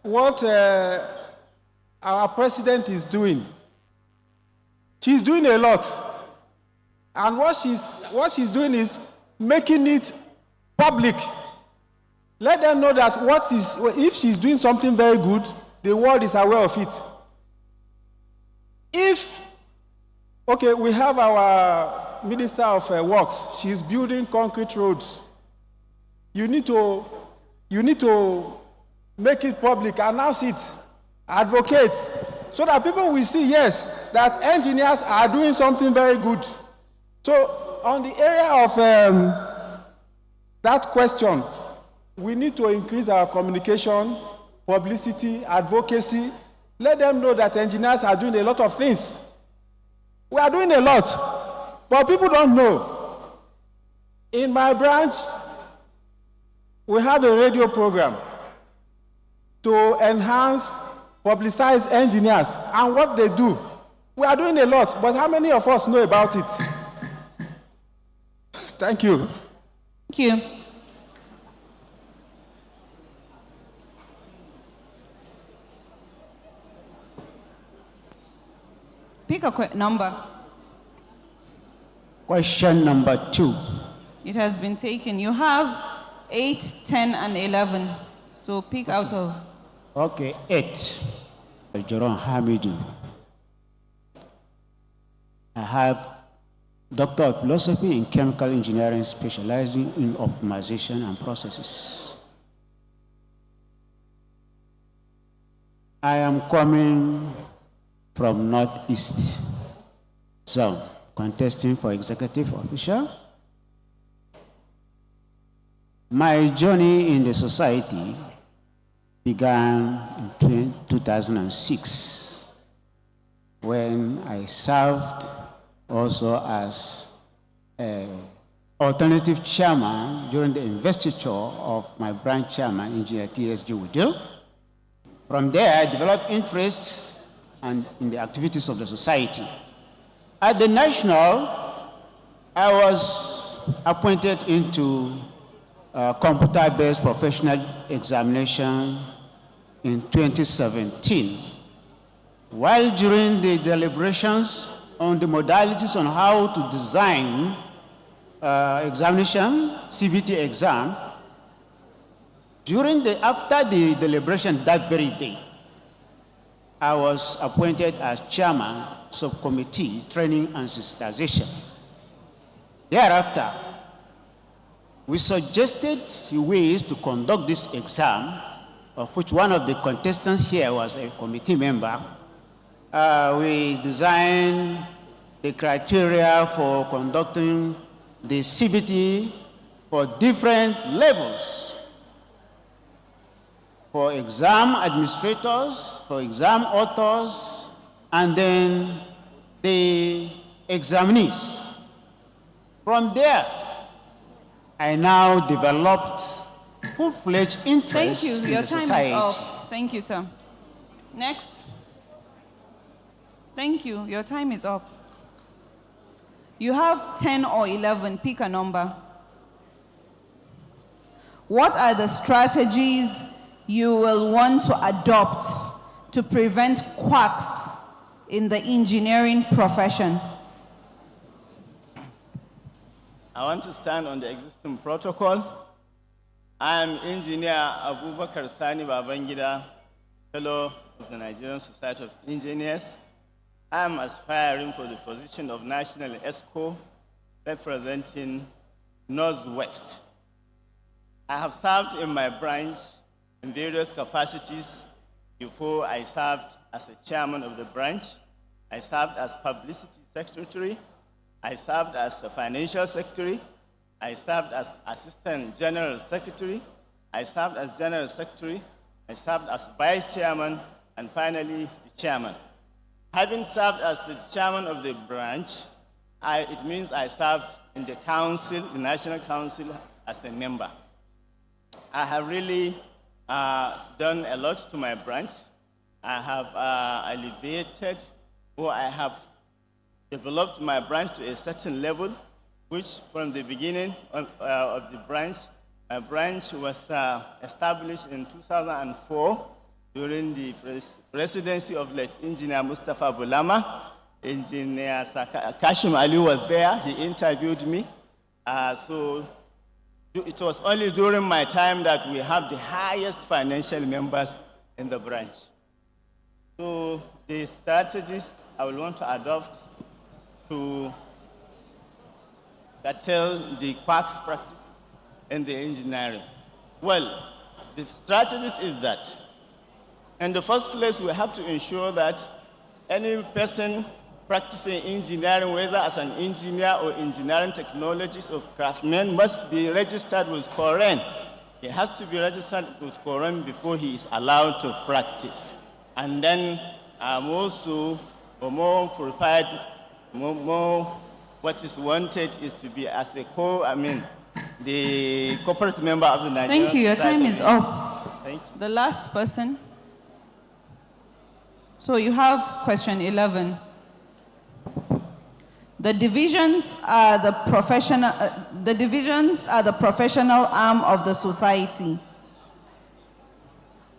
what our president is doing, she's doing a lot. And what she's doing is making it public. Let them know that if she's doing something very good, the world is aware of it. We have our Minister of Works, she's building concrete roads. You need to make it public, announce it, advocate, so that people will see, yes, that engineers are doing something very good. So on the area of that question, we need to increase our communication, publicity, advocacy. Let them know that engineers are doing a lot of things. We are doing a lot, but people don't know. In my branch, we have a radio program to enhance, publicize engineers and what they do. We are doing a lot, but how many of us know about it? Thank you. Thank you. Pick a number. Question number 2. It has been taken. You have 8, 10, and 11. So pick out of. Okay, 8. Jerome Hamidu. I have Doctor of Philosophy in Chemical Engineering, specializing in optimization and processes. I am coming from Northeast Zone, contesting for executive official. My journey in the society began in 2006 when I served also as alternative chairman during the investiture of my branch chairman, Engineer TSG Udil. From there, I developed interest in the activities of the society. At the national, I was appointed into computer-based professional examination in 2017. While during the deliberations on the modalities on how to design examination, CBT exam, after the deliberation that very day, I was appointed as chairman, subcommittee, training and sensitization. Thereafter, we suggested ways to conduct this exam, of which one of the contestants here was a committee member. We designed the criteria for conducting the CBT for different levels, for exam administrators, for exam authors, and then the examinees. From there, I now developed full-fledged interest in the society. Thank you. Your time is up. Thank you, sir. Next. Thank you. Your time is up. You have 10 or 11, pick a number. What are the strategies you will want to adopt to prevent quacks in the engineering profession? I want to stand on the existing protocol. I am Engineer Abubakar Sani Babangida, Fellow of the Nigerian Society of Engineers. I am aspiring for the position of National ESCO representing Northwest. I have served in my branch in various capacities. Before I served as a chairman of the branch, I served as publicity secretary, I served as a financial secretary, I served as assistant general secretary, I served as general secretary, I served as vice chairman, and finally the chairman. Having served as the chairman of the branch, it means I served in the council, the National Council, as a member. I have really done a lot to my branch. I have elevated, or I have developed my branch to a certain level, which from the beginning of the branch, my branch was established in 2004 during the presidency of late Engineer Mustafa Bulama. Engineer Kashim Ali was there, he interviewed me. So it was only during my time that we have the highest financial members in the branch. So the strategies I will want to adopt to curtail the quacks practice in the engineering. Well, the strategies is that, in the first place, we have to ensure that any person practicing engineering, whether as an engineer or engineering technologies or craftsman, must be registered with Koren. He has to be registered with Koren before he is allowed to practice. And then also, more prepared, more what is wanted is to be as a the corporate member of the Nigerian Thank you, your Society. time is up. Thank you. The last person. So you have question 11. The divisions are the professional arm of the society.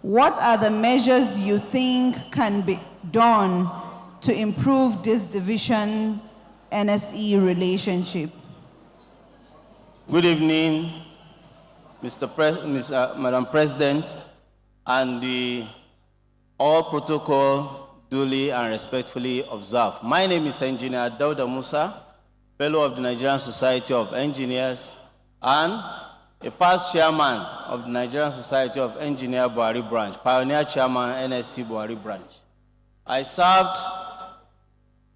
What are the measures you think can be done to improve this division NSE relationship? Good evening, Madam President, and all protocol duly and respectfully observed. My name is Engineer Dauda Musa, Fellow of the Nigerian Society of Engineers, and a past chairman of the Nigerian Society of Engineers Buhari branch, pioneer chairman NSC Buhari branch. I served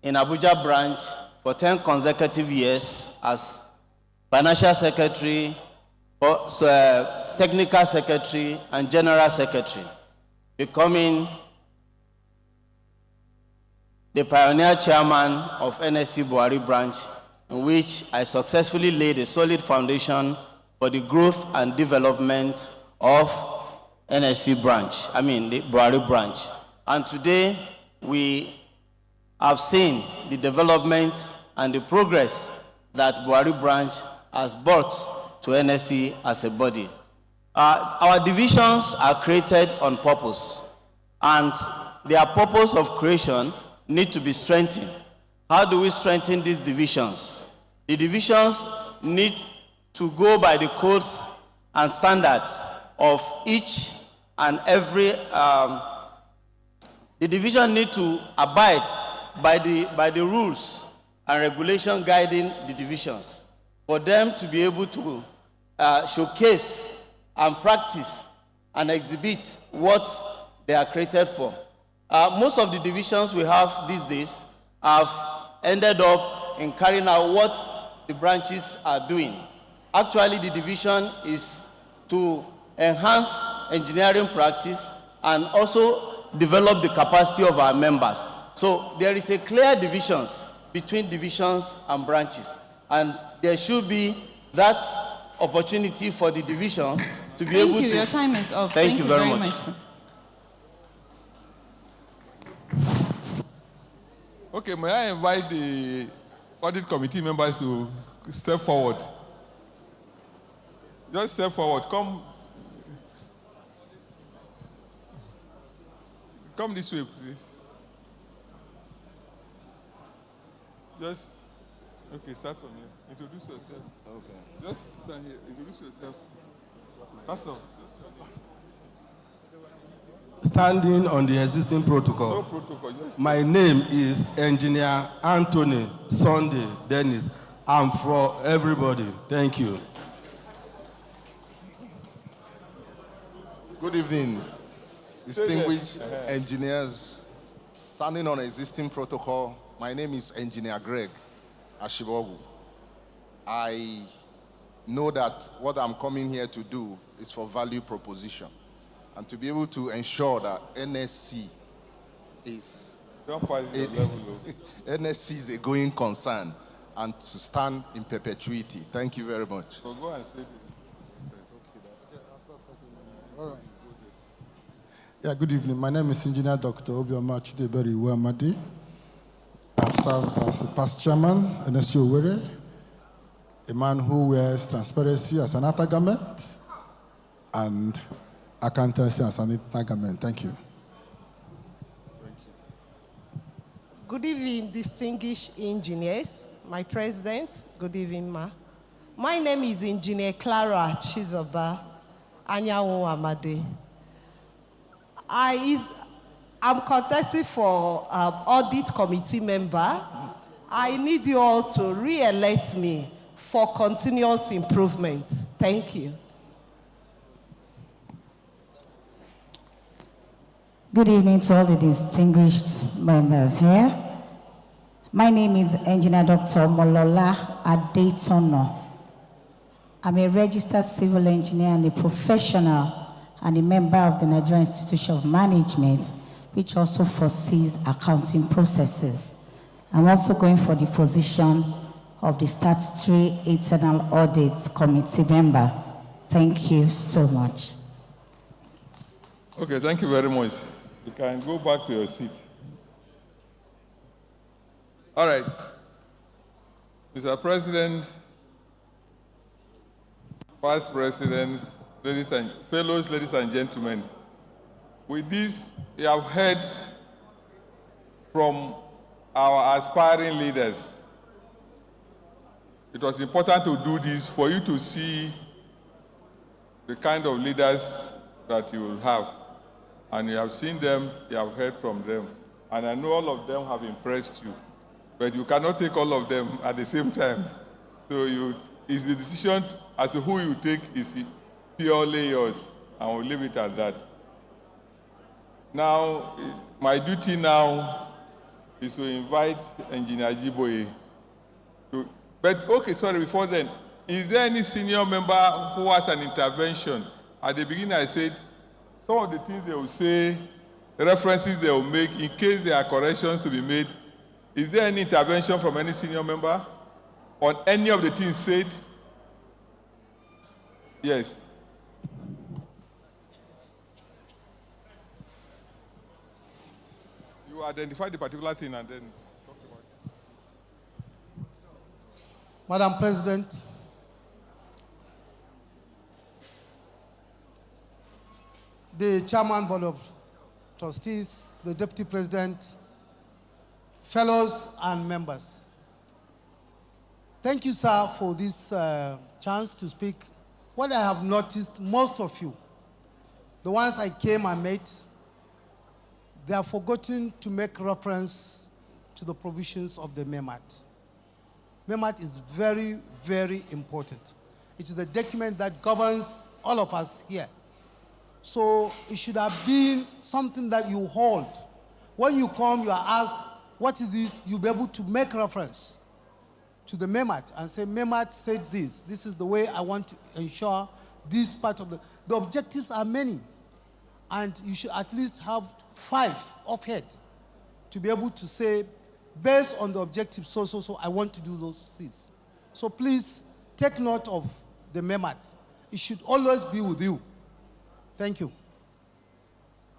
in Abuja branch for 10 consecutive years as financial secretary, technical secretary, and general secretary, becoming the pioneer chairman of NSC Buhari branch, in which I successfully laid a solid foundation for the growth and development of NSC branch, the Buhari branch. And today, we have seen the development and the progress that Buhari branch has brought to NSC as a body. Our divisions are created on purpose, and their purpose of creation need to be strengthened. How do we strengthen these divisions? The divisions need to go by the codes and standards of each and every, the division need to abide by the rules and regulation guiding the divisions for them to be able to showcase and practice and exhibit what they are created for. Most of the divisions we have these days have ended up in carrying out what the branches are doing. Actually, the division is to enhance engineering practice and also develop the capacity of our members. So there is a clear divisions between divisions and branches, and there should be that opportunity for the divisions to be able to... Thank you, your time is up. Thank you very much. Okay, may I invite the audit committee members to step forward. Just step forward. Come this way, please. Okay, start from here. Introduce yourself. Okay. Just stand here. Introduce yourself. That's all. Standing on the existing protocol. No protocol. Yes. My name is Engineer Anthony Sunday Dennis. I'm for everybody. Thank you. Good evening, distinguished engineers. Standing on existing protocol, my name is Engineer Greg Ashibogu. I know that what I'm coming here to do is for value proposition and to be able to ensure that NSC is NSC is a going concern and to stand in perpetuity. Thank you very much. So go and say All right. Yeah, good evening. My name is Engineer Dr. Obioma Chidebere Uwamadi. I've served as the past chairman, NSC Owerri, a man who wears transparency as an outer garment and accountancy as an inner garment. Thank you. Good evening, distinguished engineers. My president, good evening, ma. My name is Engineer Clara Chizoba Anyanwu Amade. I'm contesting for audit committee member. I need you all to re-elect me for continuous improvement. Thank you. Good evening to all the distinguished members here. My name is Engineer Dr. Molola Adetono. I'm a registered civil engineer and a professional and a member of the Nigerian Institute of Management, which also foresees accounting processes. I'm also going for the position of the Statutory Internal Audit Committee member. Thank you so much. Okay, thank you very much. You can go back to your seat. All right. Mr. President, Vice Presidents, ladies and gentlemen, with this, we have heard from our aspiring leaders. It was important to do this for you to see the kind of leaders that you will have. And you have seen them, you have heard from them. And I know all of them have impressed you. But you cannot take all of them at the same time. So it's the decision as to who you take is purely yours. And we'll leave it at that. Now, my duty now is to invite Engineer Jiboye to, before then, is there any senior member who has an intervention? At the beginning I said, some of the things they will say, the references they will make, in case there are corrections to be made, is there any intervention from any senior member on any of the things said? Yes. You identify the particular thing and then talk about it. Madam President, the Chairman Board of Trustees, the Deputy President, fellows and members. Thank you, sir, for this chance to speak. What I have noticed, most of you, the ones I came and met, they have forgotten to make reference to the provisions of the MEMAT. MEMAT is very, very important. It is the document that governs all of us here. So it should have been something that you hold. When you come, you are asked, what is this? You'll be able to make reference to the MEMAT and say, MEMAT said this. This is the way I want to ensure this part of the objectives are many. And you should at least have 5 offhand to be able to say, based on the objective, so, I want to do those things. So please take note of the MEMAT. It should always be with you. Thank you.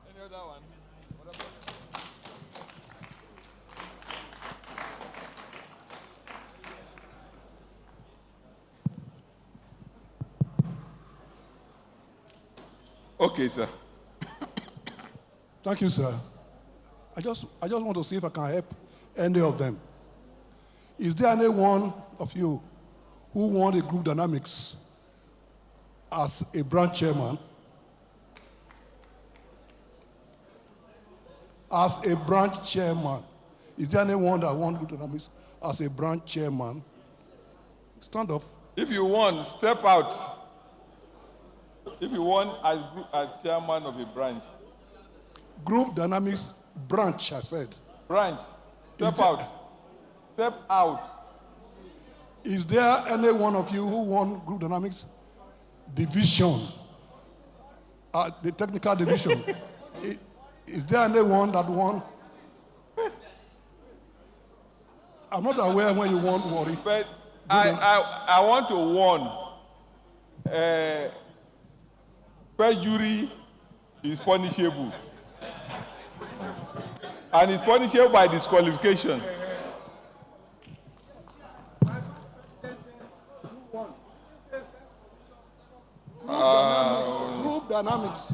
Any other one? Okay, sir. Thank you, sir. I just want to see if I can help any of them. Is there any one of you who won a group dynamics as a branch chairman? As a branch chairman. Is there anyone that won group dynamics as a branch chairman? Stand up. If you won, step out. If you won as chairman of a branch. Group dynamics branch, I said. Branch. Step out. Step out. Is there any one of you who won group dynamics division? The technical division. Is there anyone that won? I'm not aware when you won, worry. But I want to warn. Perjury is punishable. And it's punishable by disqualification. Group dynamics.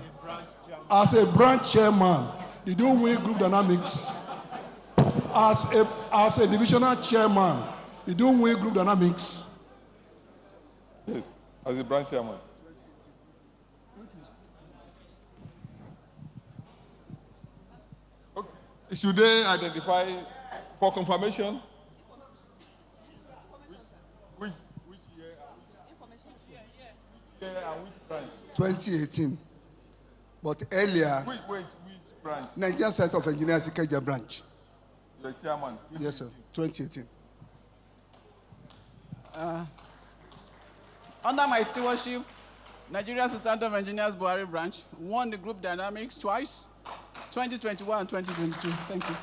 As a branch chairman, you don't win group dynamics. As a divisional chairman, you don't win group dynamics. Yes, as a branch chairman. Okay. Should they identify for confirmation? Which year? Which year and which branch? 2018. But earlier, Which branch? Nigerian Society of Engineers, Ikeja branch. The chairman. Yes, sir. 2018. Under my stewardship, Nigerian Society of Engineers Buhari branch won the group dynamics twice, 2021 and 2022. Thank you.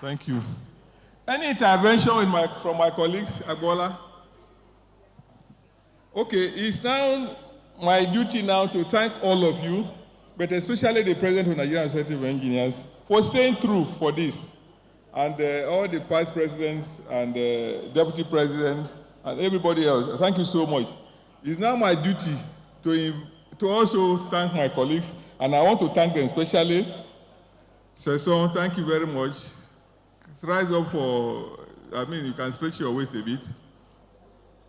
Thank you. Any intervention from my colleagues, Agbola? Okay, it's now my duty now to thank all of you, but especially the President of Nigerian Society of Engineers, for staying true for this. And all the past presidents and deputy presidents and everybody else, thank you so much. It's now my duty to also thank my colleagues, and I want to thank them especially. Sesson, thank you very much. Rise up for, you can stretch your waist a bit.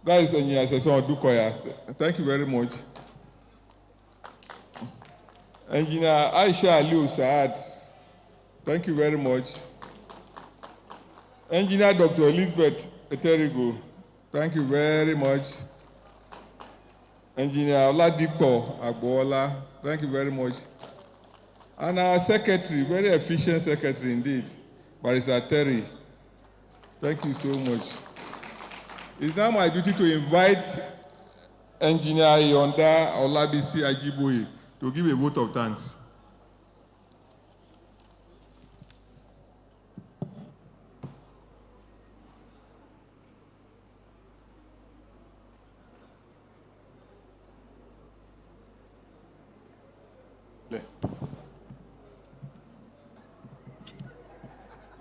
That is Engineer Sesson Dukoya. Thank you very much. Engineer Aisha Aliu Saad, thank you very much. Engineer Dr. Elizabeth Eterigo, thank you very much. Engineer Oladipo Agbola, thank you very much. And our secretary, very efficient secretary indeed, Barrister Terry, thank you so much. It's now my duty to invite Engineer Yonda Olabisi Ajiboye to give a vote of thanks.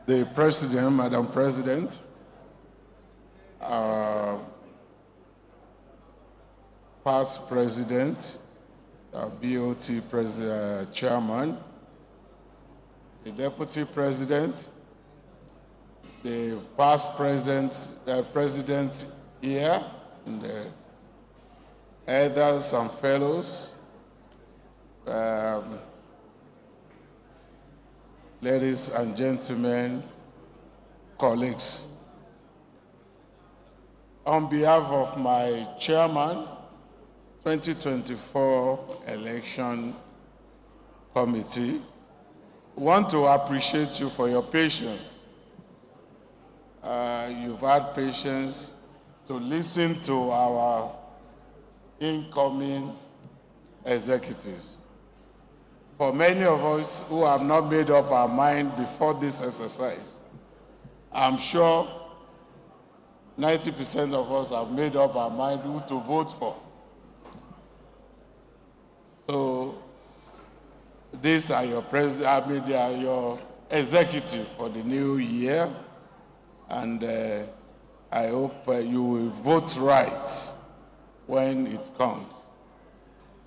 The President, Madam President, past President, BOT Chairman, the Deputy President, the past President here, and the elders and fellows, ladies and gentlemen, colleagues. On behalf of my chairman, 2024 election committee, I want to appreciate you for your patience. You've had patience to listen to our incoming executives. For many of us who have not made up our mind before this exercise, I'm sure 90% of us have made up our mind who to vote for. So these are your they are your executive for the new year, and I hope you will vote right when it comes.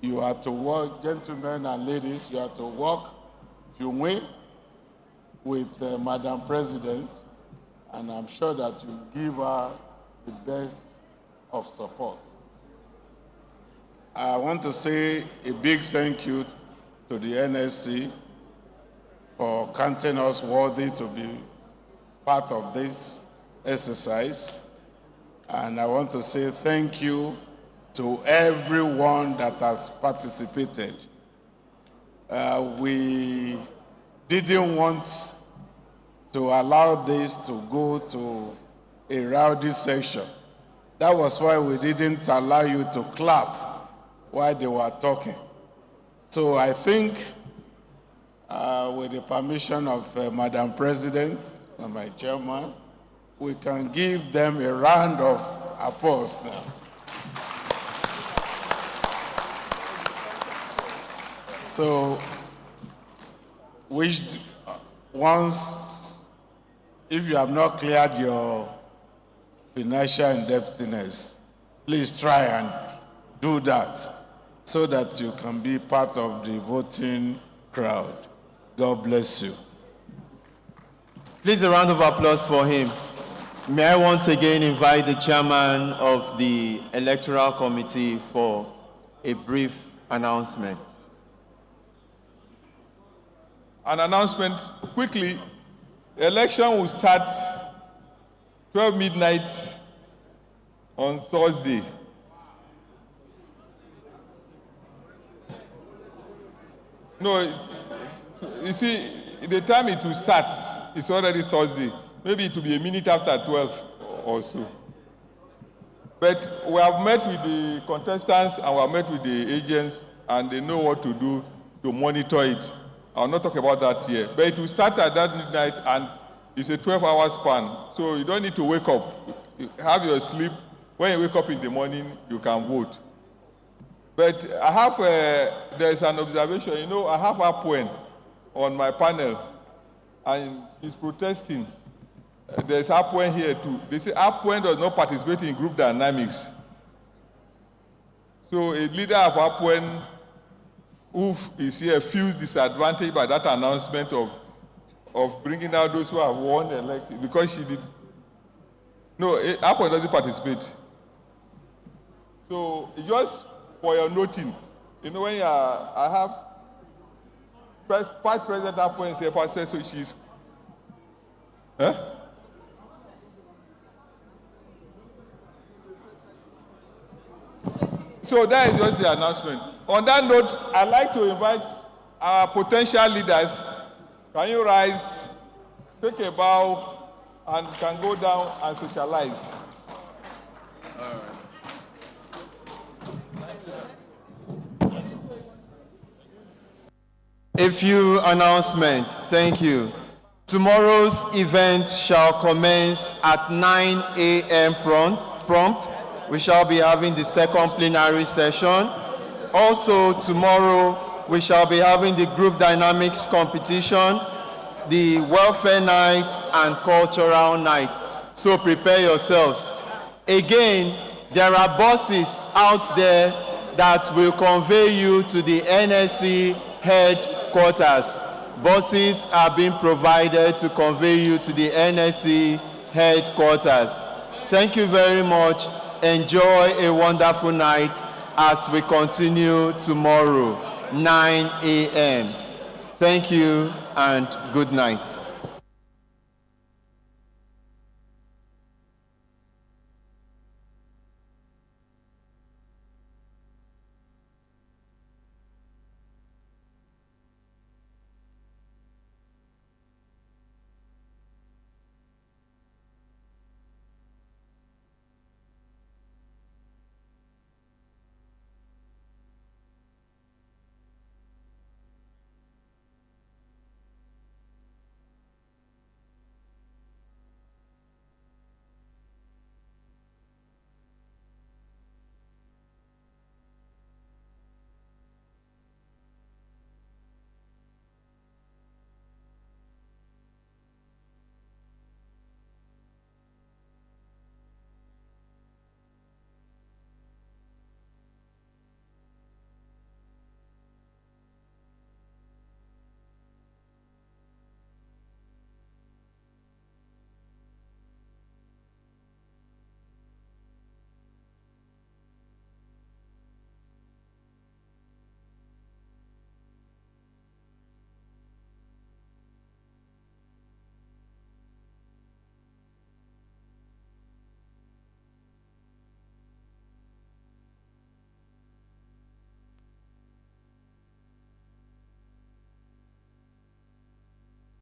You are to work, gentlemen and ladies, you are to work, if you win, with Madam President, and I'm sure that you give her the best of support. I want to say a big thank you to the NSC for counting us worthy to be part of this exercise. And I want to say thank you to everyone that has participated. We didn't want to allow this to go to a rowdy section. That was why we didn't allow you to clap while they were talking. So I think, with the permission of Madam President and my chairman, we can give them a round of applause now. So, once, if you have not cleared your financial indebtedness, please try and do that so that you can be part of the voting crowd. God bless you. Please, a round of applause for him. May I once again invite the chairman of the Electoral Committee for a brief announcement. An announcement quickly. Election will start 12 midnight on Thursday. No, you see, the time it will start is already Thursday. Maybe it will be a minute after 12 or so. But we have met with the contestants and we have met with the agents, and they know what to do to monitor it. I'll not talk about that here. But it will start at that midnight, and it's a 12-hour span. So you don't need to wake up. You have your sleep. When you wake up in the morning, you can vote. But I have, there's an observation. You know, I have Apwen on my panel, and she's protesting. There's Apwen here too. They say Apwen does not participate in group dynamics. So a leader of Apwen who is here feels disadvantaged by that announcement of bringing out those who have won the election because she did. No, Apwen doesn't participate. So just for your noting, you know, when I have Past President Apwen here, so she's. Huh? So that is just the announcement. On that note, I'd like to invite our potential leaders. Can you rise, take a bow, and can go down and socialize? All right. A few announcements. Thank you. Tomorrow's event shall commence at 9 a.m. prompt. We shall be having the second plenary session. Also, tomorrow, we shall be having the group dynamics competition, the welfare night, and cultural night. So prepare yourselves. Again, there are buses out there that will convey you to the NSC headquarters. Buses are being provided to convey you to the NSC headquarters. Thank you very much. Enjoy a wonderful night as we continue tomorrow, 9 a.m. Thank you and good night.